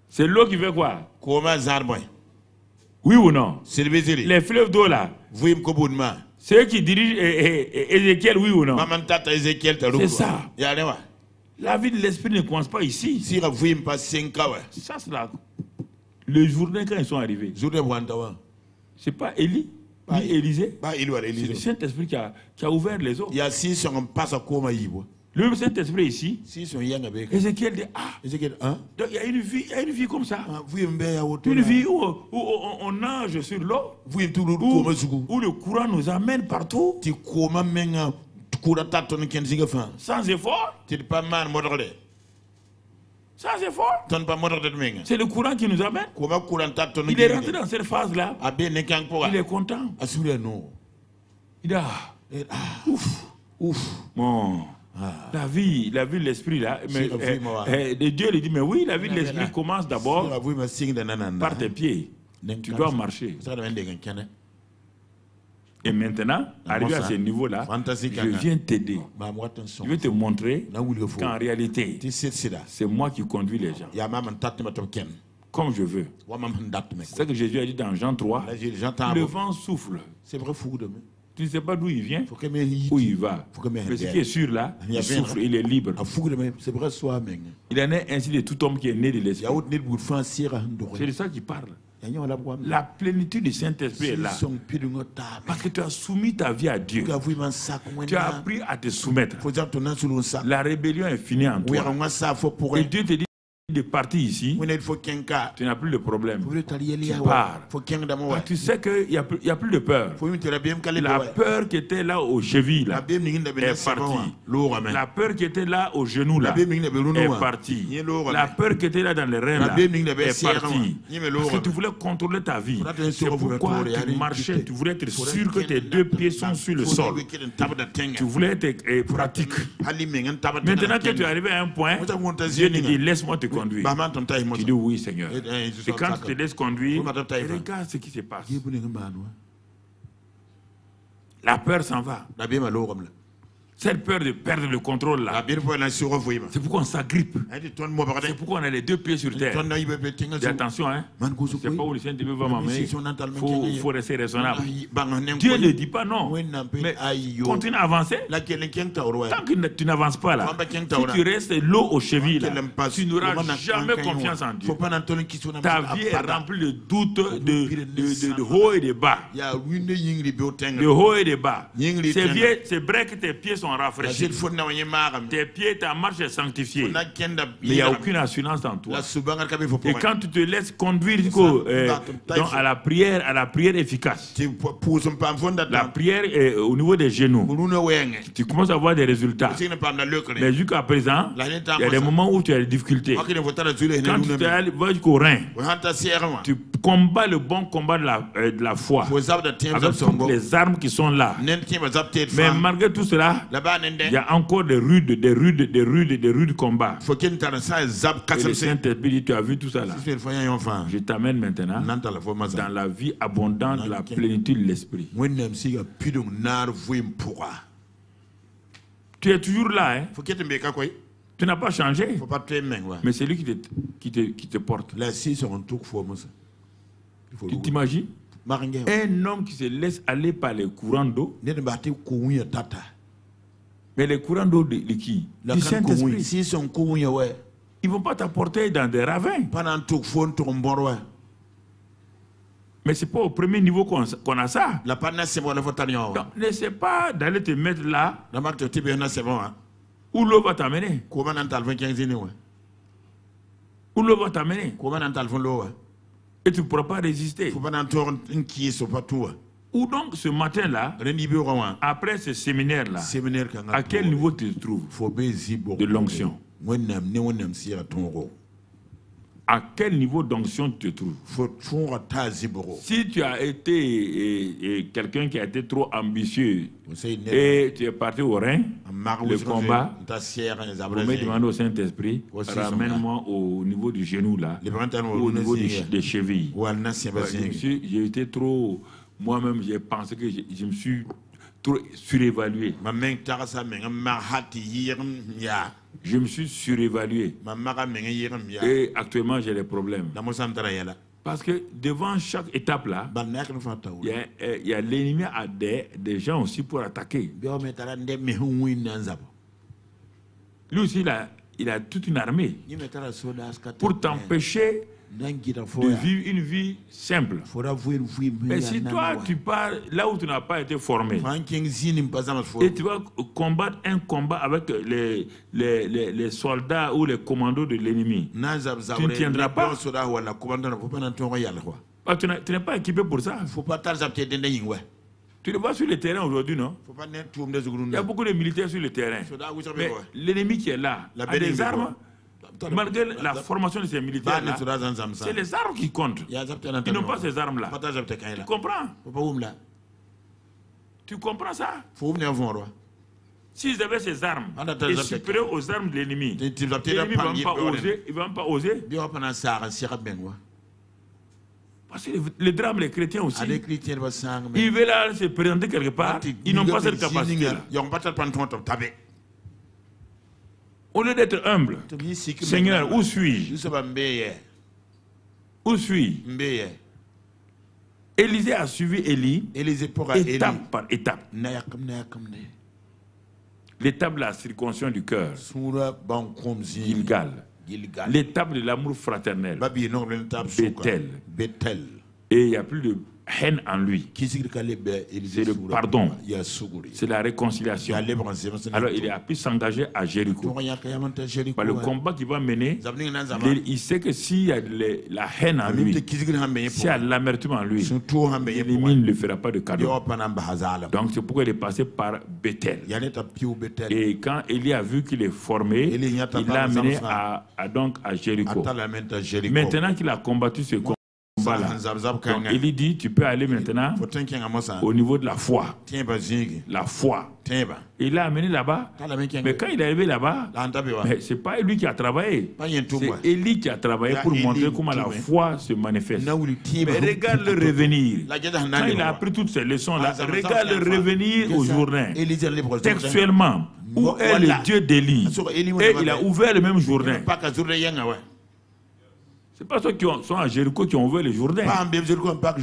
C'est l'eau qui veut quoi? Oui ou non? Les fleuves d'eau là. C'est eux qui dirigent Ézéchiel, oui ou non? C'est ça. La vie de l'esprit ne commence pas ici. Ça, c'est là. Le journée quand ils sont arrivés. C'est pas Élie, ni Élisée. C'est le Saint-Esprit qui a ouvert les eaux. Le Saint-Esprit ici, Ézéchiel dit, donc il y a une vie comme ça. Une vie où on nage sur l'eau, où le courant nous amène partout. Sans effort. Sans effort. C'est le courant qui nous amène. Il est rentré dans cette phase-là. Il est content. Il a ouf. Bon. La vie de l'esprit là, Dieu lui dit, mais oui, la vie de l'esprit commence d'abord par tes pieds. Tu dois marcher. Et maintenant, arrivé à ce niveau-là, je viens t'aider. Je vais te montrer qu'en réalité, c'est moi qui conduis les gens. Comme je veux. C'est ce que Jésus a dit dans Jean 3. Le vent souffle. Tu ne sais pas d'où il vient, où il va. Mais ce qui est sûr là, il souffle, il est libre. Il en est ainsi de tout homme qui est né de l'esprit. C'est de ça qu'il parle. La plénitude du Saint-Esprit est là. Parce que tu as soumis ta vie à Dieu. Tu as appris à te soumettre. La rébellion est finie en toi. Et Dieu te dit de partir ici, tu n'as plus de problème. Tu pars. Tu sais qu'il n'y a plus de peur. La peur qui était là aux chevilles là, est partie. La peur qui était là aux genoux là, est partie. La peur qui était là dans les reins là, est partie. Parce que tu voulais contrôler ta vie. C'est pourquoi tu marchais. Tu voulais être sûr que tes deux pieds sont sur le sol. Tu voulais être pratique. Maintenant que tu es arrivé à un point, Dieu te dit, laisse-moi te conduire. Tu dis oui, Seigneur. Et quand tu te laisses conduire, regarde ce qui se passe. La peur s'en va. Cette peur de perdre le contrôle là, c'est pourquoi on s'agrippe. C'est pourquoi on a les deux pieds sur terre. Et attention, hein, c'est pas où le Saint-Esprit va m'amener. Il faut rester raisonnable. Dieu ne dit pas non, mais continue à avancer. Tant que tu n'avances pas là, si tu restes l'eau aux chevilles là, tu n'auras jamais confiance en Dieu. Ta vie est remplie de doutes, de haut et de bas. De haut et de bas. C'est vrai que tes pieds sont rafraîchis. Tes pieds, ta marche est sanctifiée. Mais il n'y a aucune assurance en toi. Et quand tu te laisses conduire à la prière efficace, la prière au niveau des genoux, tu commences à avoir des résultats. Mais jusqu'à présent, il y a des moments où tu as des difficultés. Quand tu vas jusqu'au rein, tu combats le bon combat de la foi avec toutes les armes qui sont là. Mais malgré tout cela, il y a encore des rudes combats. Et le Saint-Esprit dit, tu as vu tout ça là. Je t'amène maintenant dans la vie abondante de la plénitude de l'Esprit. Tu es toujours là, hein? Tu n'as pas changé. Mais c'est lui qui te porte. Tu t'imagines? Un homme qui se laisse aller par les courants d'eau. Mais les courants d'eau de qui? Du Saint-Esprit. Ils ne vont pas t'apporter dans des ravins. Mais ce n'est pas au premier niveau qu'on a ça. Donc, n'essaie pas d'aller te mettre là où l'eau va t'amener. Où l'eau va t'amener. Et tu ne pourras pas résister. Ou donc ce matin-là, après ce séminaire-là, à quel niveau tu te trouves de l'onction? À quel niveau d'onction tu te trouves? Si tu as été quelqu'un qui a été trop ambitieux et tu es parti au Rhin, le combat, vous me demandez au Saint-Esprit, ramène-moi au niveau du genou là, au niveau des chevilles. J'ai été trop, moi-même j'ai pensé que je me suis trop surévalué. Je me suis surévalué. Et actuellement j'ai des problèmes. Parce que devant chaque étape là, il y a l'ennemi a des gens aussi pour attaquer. Lui aussi il a toute une armée pour t'empêcher de vivre une vie simple. Mais si toi tu pars là où tu n'as pas été formé et tu vas combattre un combat avec les soldats ou les commandos de l'ennemi, tu ne tiendras pas. Tu n'es pas équipé pour ça. Tu le vois sur le terrain aujourd'hui, non? Il y a beaucoup de militaires sur le terrain. Mais l'ennemi qui est là a des armes. Malgré la formation de ces militaires-là, c'est les armes qui comptent. Ils n'ont pas ces armes-là. Tu comprends? Tu comprends ça? S'ils avaient ces armes et supérieurs aux armes de l'ennemi, l'ennemi ne va pas oser. Parce que les drames, les chrétiens aussi, ils veulent là se présenter quelque part, ils n'ont pas cette capacité-là. Au lieu d'être humble, Seigneur, où suis-je? Où suis-je? Élisée a suivi Élie étape par étape. L'étape de la circoncision du cœur, Gilgal. L'étape de l'amour fraternel, Bethel. Et il n'y a plus de haine en lui. C'est le pardon. C'est la réconciliation. Alors il a pu s'engager à Jéricho. Le combat qu'il va mener, il sait que s'il y a la haine en lui, s'il y a l'amertume en lui, l'ennemi ne le fera pas de cadeau. Donc c'est pourquoi il est passé par Bethel. Et quand Élie a vu qu'il est formé, il l'a amené à Jéricho. Maintenant qu'il a combattu ce combat, donc, il dit, tu peux aller maintenant au niveau de la foi. La foi. Il l'a amené là-bas. Mais quand il est arrivé là-bas, ce n'est pas lui qui a travaillé. C'est Élie qui a travaillé pour montrer comment la foi se manifeste. Mais regarde le revenir. Quand il a appris toutes ces leçons-là, regarde le revenir au journal. Textuellement, où est le Dieu d'Élie? Et il a ouvert le même journal. Ce n'est pas ceux qui sont à Jéricho qui ont ouvert les Jourdains. Ce ne sont pas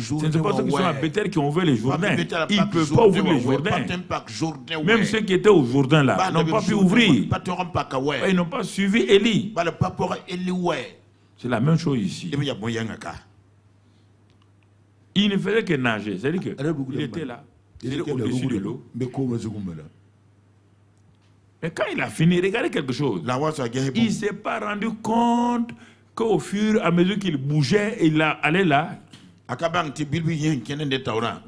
ceux qui sont à Bethel qui ont ouvert les Jourdains. Ils ne peuvent pas ouvrir les Jourdains. Même ceux qui étaient au Jourdain là n'ont pas pu ouvrir. Ils n'ont pas suivi Élie. C'est la même chose ici. Il ne faisait que nager. C'est-à-dire qu'il était là. Il était au-dessus de l'eau. Mais quand il a fini, regardez quelque chose. Il ne s'est pas rendu compte qu'au fur et à mesure qu'il bougeait, il allait là.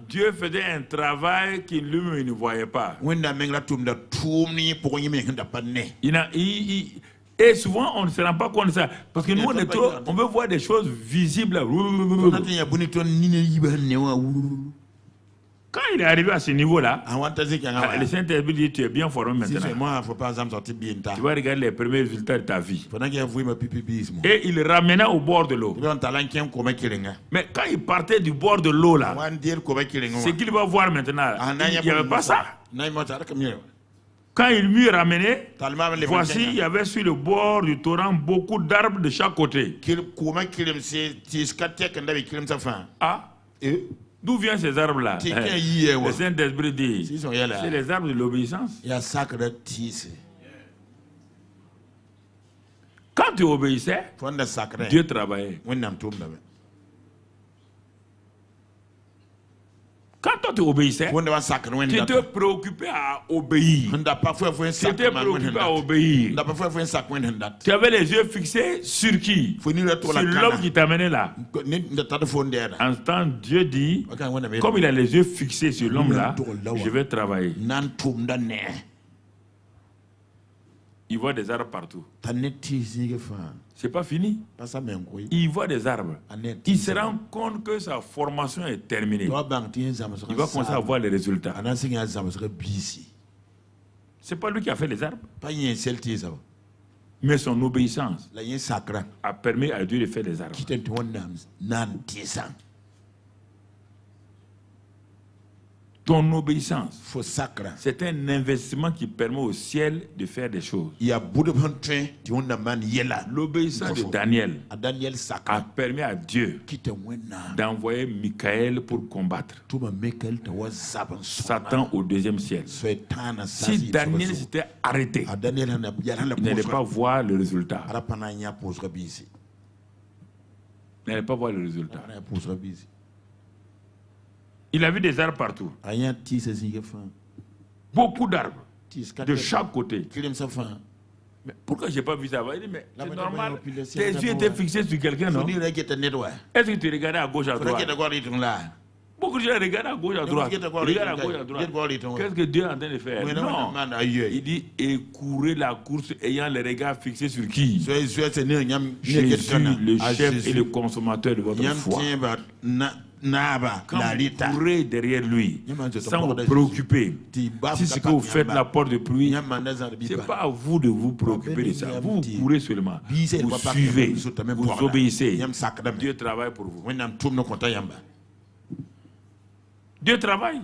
Dieu faisait un travail qu'il lui-même ne voyait pas. Et souvent, on ne se rend pas compte de ça. Parce que nous, on veut voir des choses visibles. Quand il est arrivé à ce niveau-là, le Saint-Esprit dit, tu es bien formé maintenant. Tu vas regarder les premiers résultats de ta vie. Et il le ramena au bord de l'eau. Mais quand il partait du bord de l'eau là, ce qu'il va voir maintenant, il n'y avait pas ça. Quand il m'y ramenait, voici, il y avait sur le bord du torrent beaucoup d'arbres de chaque côté. Ah, d'où viennent ces arbres-là? Le Saint-Esprit dit, c'est les arbres de l'obéissance. Quand tu obéissais, Dieu travaillait. Quand toi tu obéissais, tu étais préoccupé à obéir. Tu étais préoccupé à obéir. Tu avais les yeux fixés sur qui? Sur l'homme qui t'amenait là. En ce temps, Dieu dit, comme il a les yeux fixés sur l'homme là, je vais travailler. Il voit des arbres partout. C'est pas fini. Il voit des arbres. Il se rend compte que sa formation est terminée. Il va commencer à voir les résultats. C'est pas lui qui a fait les arbres. Mais son obéissance a permis à Dieu de faire les arbres. Ton obéissance, c'est un investissement qui permet au ciel de faire des choses. L'obéissance de Daniel a permis à Dieu d'envoyer Michael pour combattre Satan au deuxième ciel. Si Daniel s'était arrêté, il n'allait pas voir le résultat. Il n'allait pas voir le résultat. Il a vu des arbres partout. Beaucoup d'arbres. De chaque côté. Mais pourquoi je n'ai pas vu ça? Il dit, mais c'est normal. Tes yeux étaient fixés sur quelqu'un, non? Est-ce que tu regardais à gauche, à droite? Beaucoup de gens regardent à gauche, à droite. Regardent à gauche, à droite. Qu'est-ce que Dieu est en train de faire? Non. Il dit, et courez la course ayant les regards fixés sur qui? Jésus, le chef et le consommateur de votre foi. Quand vous courez derrière lui, sans vous préoccuper, si ce que vous faites la porte de pluie, ce n'est pas à vous de vous préoccuper de ça. Vous courez seulement, vous suivez, vous obéissez. Dieu travaille pour vous. Dieu travaille.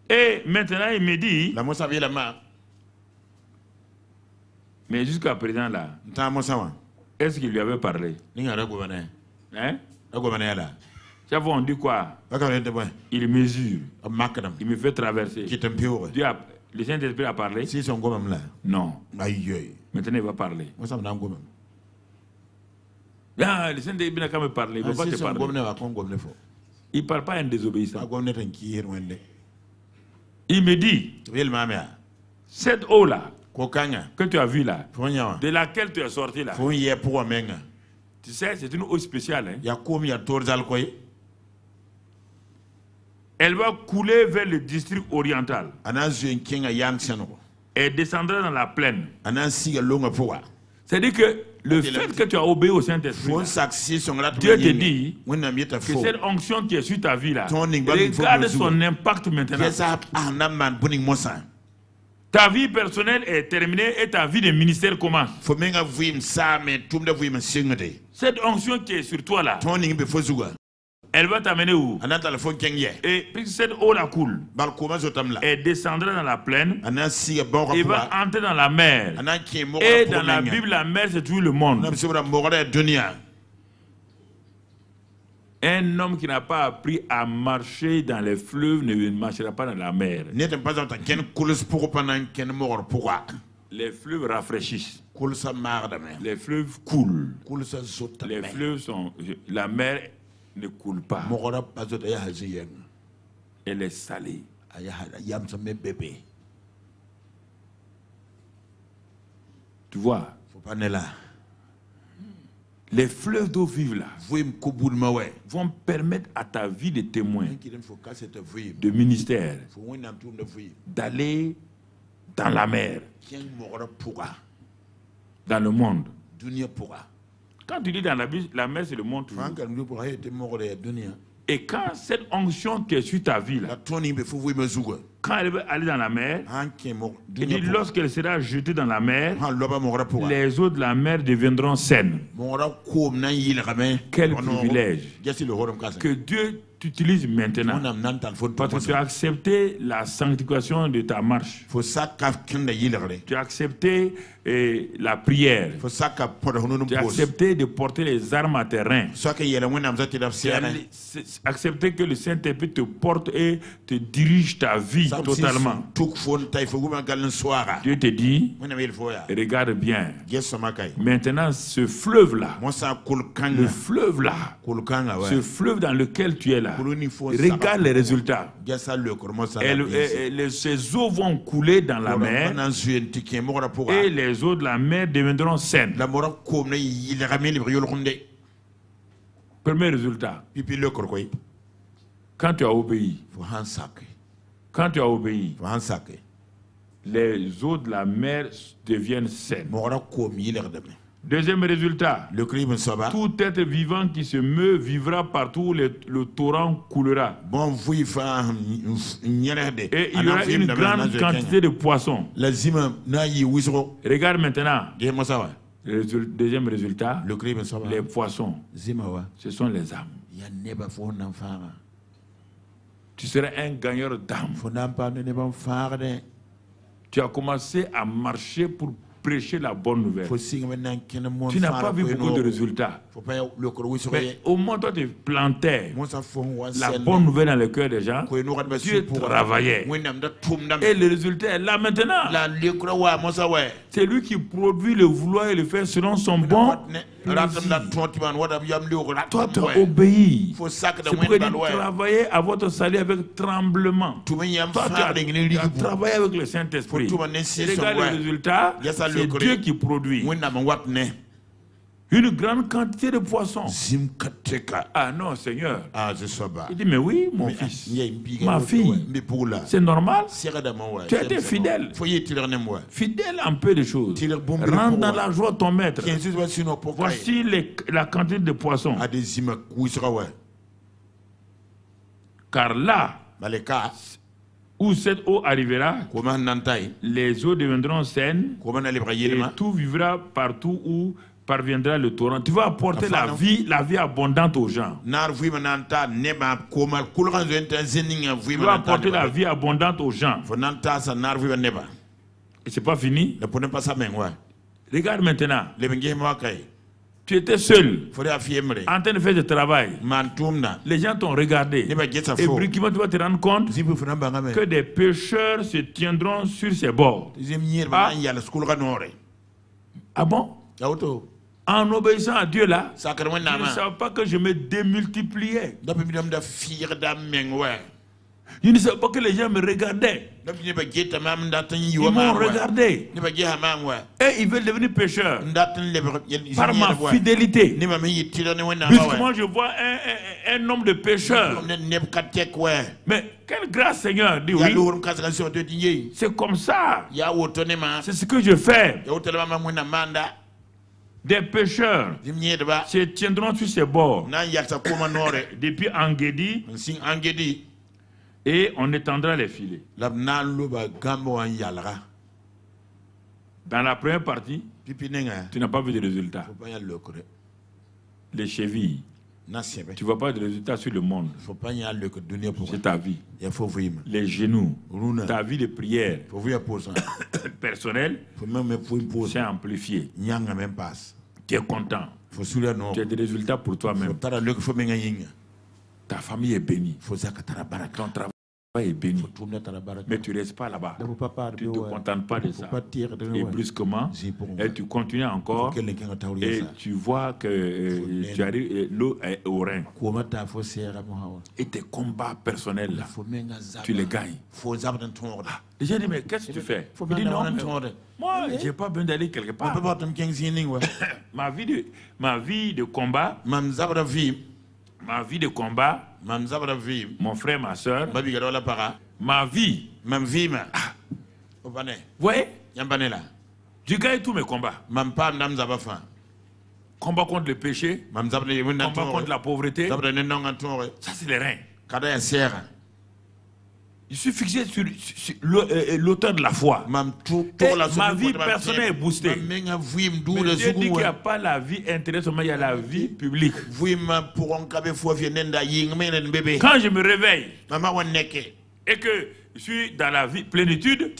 Et maintenant, il me dit, mais jusqu'à présent là, est-ce qu'il lui avait parlé? Hein? Chaque fois on dit quoi? Il mesure. Il me fait traverser. Dieu a, le Saint-Esprit a parlé? Non. Maintenant il va parler. Ah, le Saint-Esprit n'a qu'à me parler. Il ne va pas te parler. Il ne parle pas à un désobéissant. Il me dit, cette eau-là que tu as vue là, de laquelle tu es sorti là, tu sais, c'est une eau spéciale. Hein? Elle va couler vers le district oriental. Et descendra dans la plaine. C'est-à-dire que le fait que tu as obéi au Saint-Esprit, Dieu te dit que cette onction qui est sur ta vie là, regarde son impact maintenant. Ta vie personnelle est terminée et ta vie de ministère commence. Cette onction qui est sur toi là, elle va t'amener où? Et puisque cette eau là coule, elle descendra dans la plaine et va entrer dans la mer. Et dans la Bible, la mer c'est toujours le monde. Un homme qui n'a pas appris à marcher dans les fleuves ne marchera pas dans la mer. Les fleuves rafraîchissent. Les fleuves coulent. Les fleuves sont... La mer ne coule pas. Elle est salée. Tu vois? Les fleuves d'eau vive là vont permettre à ta vie de témoin, de ministère, d'aller dans la mer, dans le monde. Quand tu dis dans la mer, c'est le monde toujours. Et quand cette onction qui est sur ta vie là, quand elle va aller dans la mer, il dit lorsqu'elle sera jetée dans la mer, les eaux de la mer deviendront saines. Quel privilège que Dieu t'utilise maintenant, parce que tu as accepté la sanctification de ta marche. Tu as accepté la prière. Tu as accepté de porter les armes à tes reins. Tu as accepté que le Saint-Esprit te porte et te dirige ta vie totalement. Dieu te dit, regarde bien. Maintenant, ce fleuve-là, ce fleuve dans lequel tu es là, regarde les résultats. Ces eaux vont couler dans la mer et les eaux de la mer deviendront saines. Premier résultat. Quand tu as obéi, les eaux de la mer deviennent saines. Deuxième résultat, tout être vivant qui se meut vivra partout où le torrent coulera. Et il y aura une grande quantité de poissons. Regarde maintenant. Deuxième résultat, les poissons, ce sont les âmes. Tu seras un gagneur d'âmes. Tu as commencé à marcher pour prêcher la bonne nouvelle. Tu n'as pas vu beaucoup de résultats. Mais au moins, toi, tu plantais la bonne nouvelle dans le cœur des gens. Tu travaillais. Et le résultat est là maintenant. C'est lui qui produit le vouloir et le faire selon son bon plaisir. Toi, tu as obéi. C'est pourquoi il dit travailler à votre salut avec tremblement. Toi, tu as travaillé avec le Saint-Esprit. Regarde le résultat. C'est Dieu qui produit une grande quantité de poissons. Ah non, Seigneur. Il dit, mais oui, mon fils, ma fille, c'est normal. Tu as été fidèle. Fidèle en peu de choses. Rentre dans la joie ton maître. Voici la quantité de poissons. Car là, où cette eau arrivera, les eaux deviendront saines et tout vivra partout où parviendra le torrent. Tu vas apporter la vie abondante aux gens. Tu vas apporter la vie abondante aux gens. Et c'est pas fini. Regarde maintenant. Tu étais seul, en train de faire du travail. Les gens t'ont regardé. Et briquement, tu vas te rendre compte que des pêcheurs se tiendront sur ses bords. Ah bon? En obéissant à Dieu là, je ne savais pas que je me démultipliais. Je ne savais pas que les gens me regardaient. Ils m'ont regardé. Et ils veulent devenir pécheurs par ma fidélité. Puisque moi je vois un homme de pécheurs. Mais quelle grâce, Seigneur, dit oui. C'est comme ça. C'est ce que je fais. Des pécheurs se tiendront sur ses bords. Depuis Engedi. Et on étendra les filets. Dans la première partie, tu n'as pas vu de résultats. Les chevilles, tu ne vois pas de résultats sur le monde. C'est ta vie. Les genoux, ta vie de prière personnelle, c'est amplifié. Tu es content. Tu as des résultats pour toi-même. Ta famille est bénie. Ton travail est béni. Mais tu ne restes pas là-bas. Tu ne te contentes pas de ça. Et brusquement, et tu continues encore. Et tu vois que tu arrives, l'eau est au rein. Et tes combats personnels, là, tu les gagnes. Les gens disent, mais qu'est-ce que tu fais? Il dit, non, moi, je n'ai pas besoin d'aller quelque part. Ma vie de combat, mon frère, ma soeur, ma vie. Vous voyez? Je gagne tous mes combats. Combat contre le péché, combat contre la pauvreté. Ça, c'est les reins. Je suis fixé sur l'auteur de la foi. Ma vie personnelle est boostée. Mais Dieu dit qu'il n'y a pas la vie intérieure, il y a la vie publique. Quand je me réveille et que je suis dans la vie plénitude,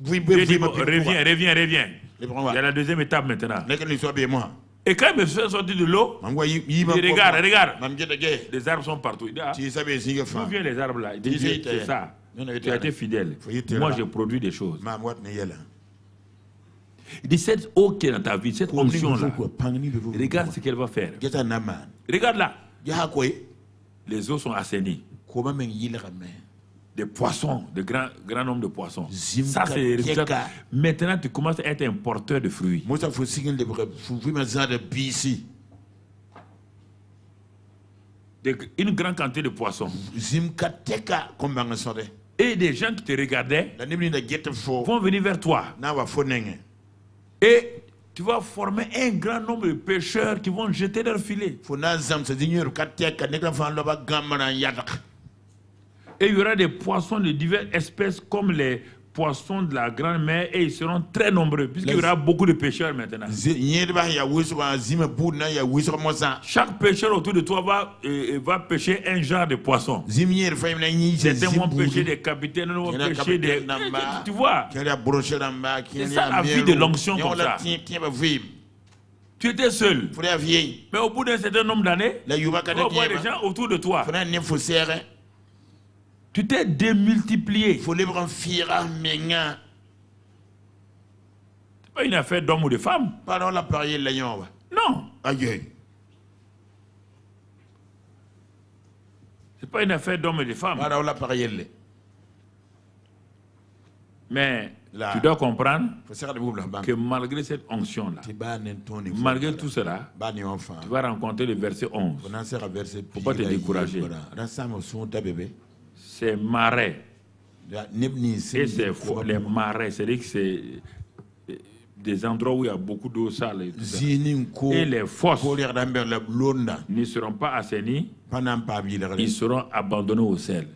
reviens. Il y a la deuxième étape maintenant. Et quand il me fait sortir de l'eau, il dit, regarde, les arbres sont partout. Il dit, d'où viennent les arbres là? Il dit, c'est ça. Tu as été fidèle. Moi, je produis des choses. Il dit, cette eau qui est dans ta vie, cette onction-là, regarde ce qu'elle va faire. Regarde là. Les eaux sont assainies. Des poissons, de grands nombres de poissons. Ça, c'est maintenant, tu commences à être un porteur de fruits. Une grande quantité de poissons. Et des gens qui te regardaient vont venir vers toi. Et tu vas former un grand nombre de pêcheurs qui vont jeter leurs filets. Et il y aura des poissons de diverses espèces comme les poissons de la grande mer et ils seront très nombreux puisqu'il y aura beaucoup de pêcheurs maintenant. Chaque pêcheur autour de toi va pêcher un genre de poisson. Certains vont pêcher des capitaines, d'autres vont pêcher des... Tu vois, c'est ça la vie de l'onction comme ça. Tu étais seul. Mais au bout d'un certain nombre d'années, tu vas voir des gens autour de toi. Tu t'es démultiplié. Ce n'est pas une affaire d'homme ou de femme. Non. Ce n'est pas une affaire d'homme et de femme. Mais tu dois comprendre que malgré cette onction-là, malgré tout cela, tu vas rencontrer le verset 11. Il ne faut pas te décourager. C'est marais. Et c'est les marais, c'est-à-dire que c'est des endroits où il y a beaucoup d'eau sale. Et, et les fosses ne seront pas assainis, ils seront abandonnés au sel.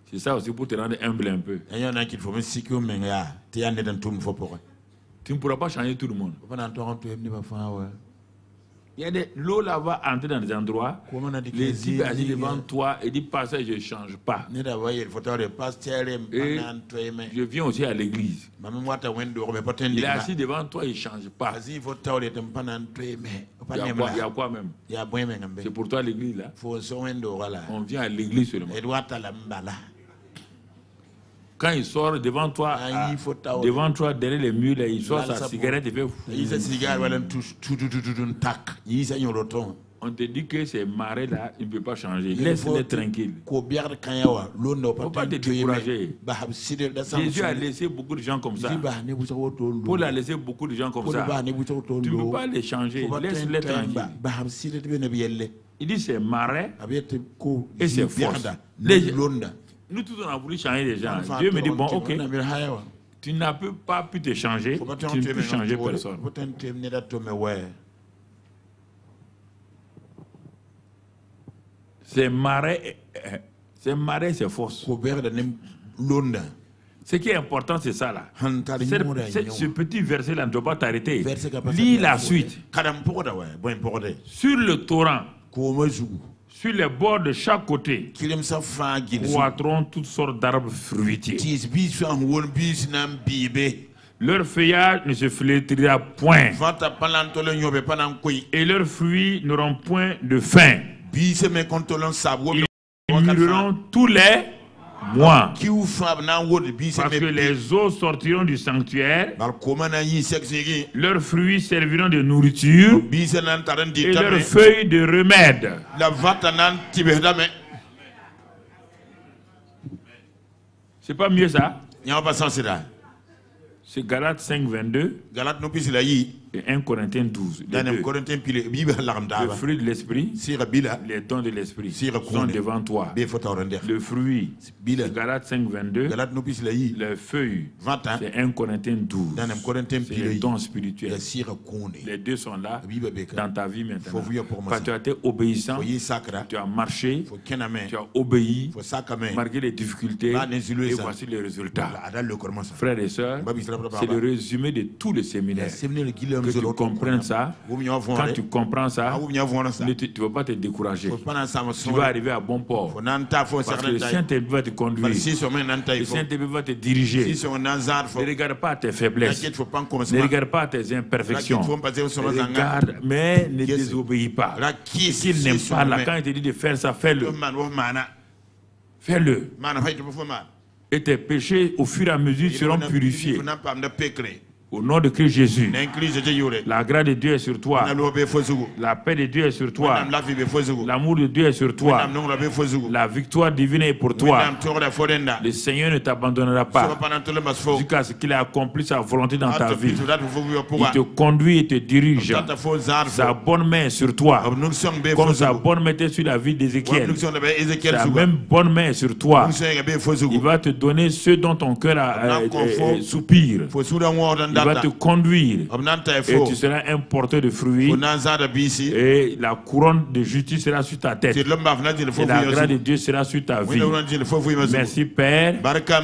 C'est ça aussi pour te rendre humble un peu. Tu ne pourras pas changer tout le monde. Il y a l'eau là va entrer dans des endroits, les types agissent devant toi et disent pas ça, je ne change pas. Et je viens aussi à l'église. Il est assis devant toi, il ne change pas. Il y a quoi même? C'est pour toi l'église là. On vient à l'église seulement. Quand il sort devant toi, derrière les murs, là, il sort sa cigarette et fait... On te dit que ces marais-là, il ne peut pas changer. Laisse-les tranquilles. Il ne faut pas te décourager. Jésus a laissé beaucoup de gens comme ça. Paul a laissé beaucoup de gens comme ça. Tu ne peux pas les changer. Laisse-les tranquilles. Il dit c'est marais et c'est force. Nous tous on a voulu changer les gens. Dieu me dit bon ok, tu n'as pas pu te changer, tu ne peux changer personne. C'est marais, c'est force. Ce qui est important c'est ça là. Ce petit verset là ne doit pas t'arrêter. Lis la suite. Sur le torrent, sur les bords de chaque côté, croîtront toutes sortes d'arbres fruitiers. Leur feuillage ne se flétrira point. Et leurs fruits n'auront point de fin. Ils mûriront tous les mois. Parce que les eaux sortiront du sanctuaire. Leurs fruits serviront de nourriture. Et leurs feuilles de remède. C'est pas mieux ça? C'est Galates 5, 22 et 1 Corinthiens 12. Le fruit de l'esprit, les dons de l'esprit sont devant toi. Le fruit, c'est Galates 5, 22. Les feuilles, c'est 1 Corinthiens 12. C'est les dons spirituels. Les deux sont là dans ta vie maintenant. Quand tu as été obéissant, tu as marché, tu as obéi, malgré les difficultés, et voici les résultats. Frères et sœurs, c'est le résumé de tout le séminaire. Que tu comprennes ça. Quand tu comprends ça, tu ne vas pas te décourager. Tu vas arriver à bon port. Parce que le Saint-Esprit va te conduire. Le Saint-Esprit va te diriger. Ne regarde pas tes faiblesses. Ne regarde pas tes imperfections. Regarde, mais ne désobéis pas. S'il n'aime pas là, quand il te dit de faire ça, fais-le. Fais-le. Et tes péchés, au fur et à mesure, seront purifiés. Au nom de Christ Jésus, la grâce de Dieu est sur toi. La paix de Dieu est sur toi. L'amour de Dieu est sur toi. La victoire divine est pour toi. Le Seigneur ne t'abandonnera pas jusqu'à ce qu'il ait accompli sa volonté dans ta vie. Il te conduit et te dirige. Sa bonne main est sur toi. Comme sa bonne main était sur la vie d'Ézéchiel. Sa même bonne main est sur toi. Il va te donner ce dont ton cœur soupire. Il va te conduire et tu seras un porteur de fruits et la couronne de justice sera sur ta tête et la grâce de Dieu sera sur ta vie. Merci Père,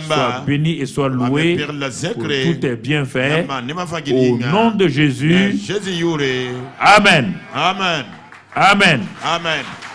sois béni et sois loué pour tous tes bienfaits au nom de Jésus. Amen. Amen. Amen. Amen.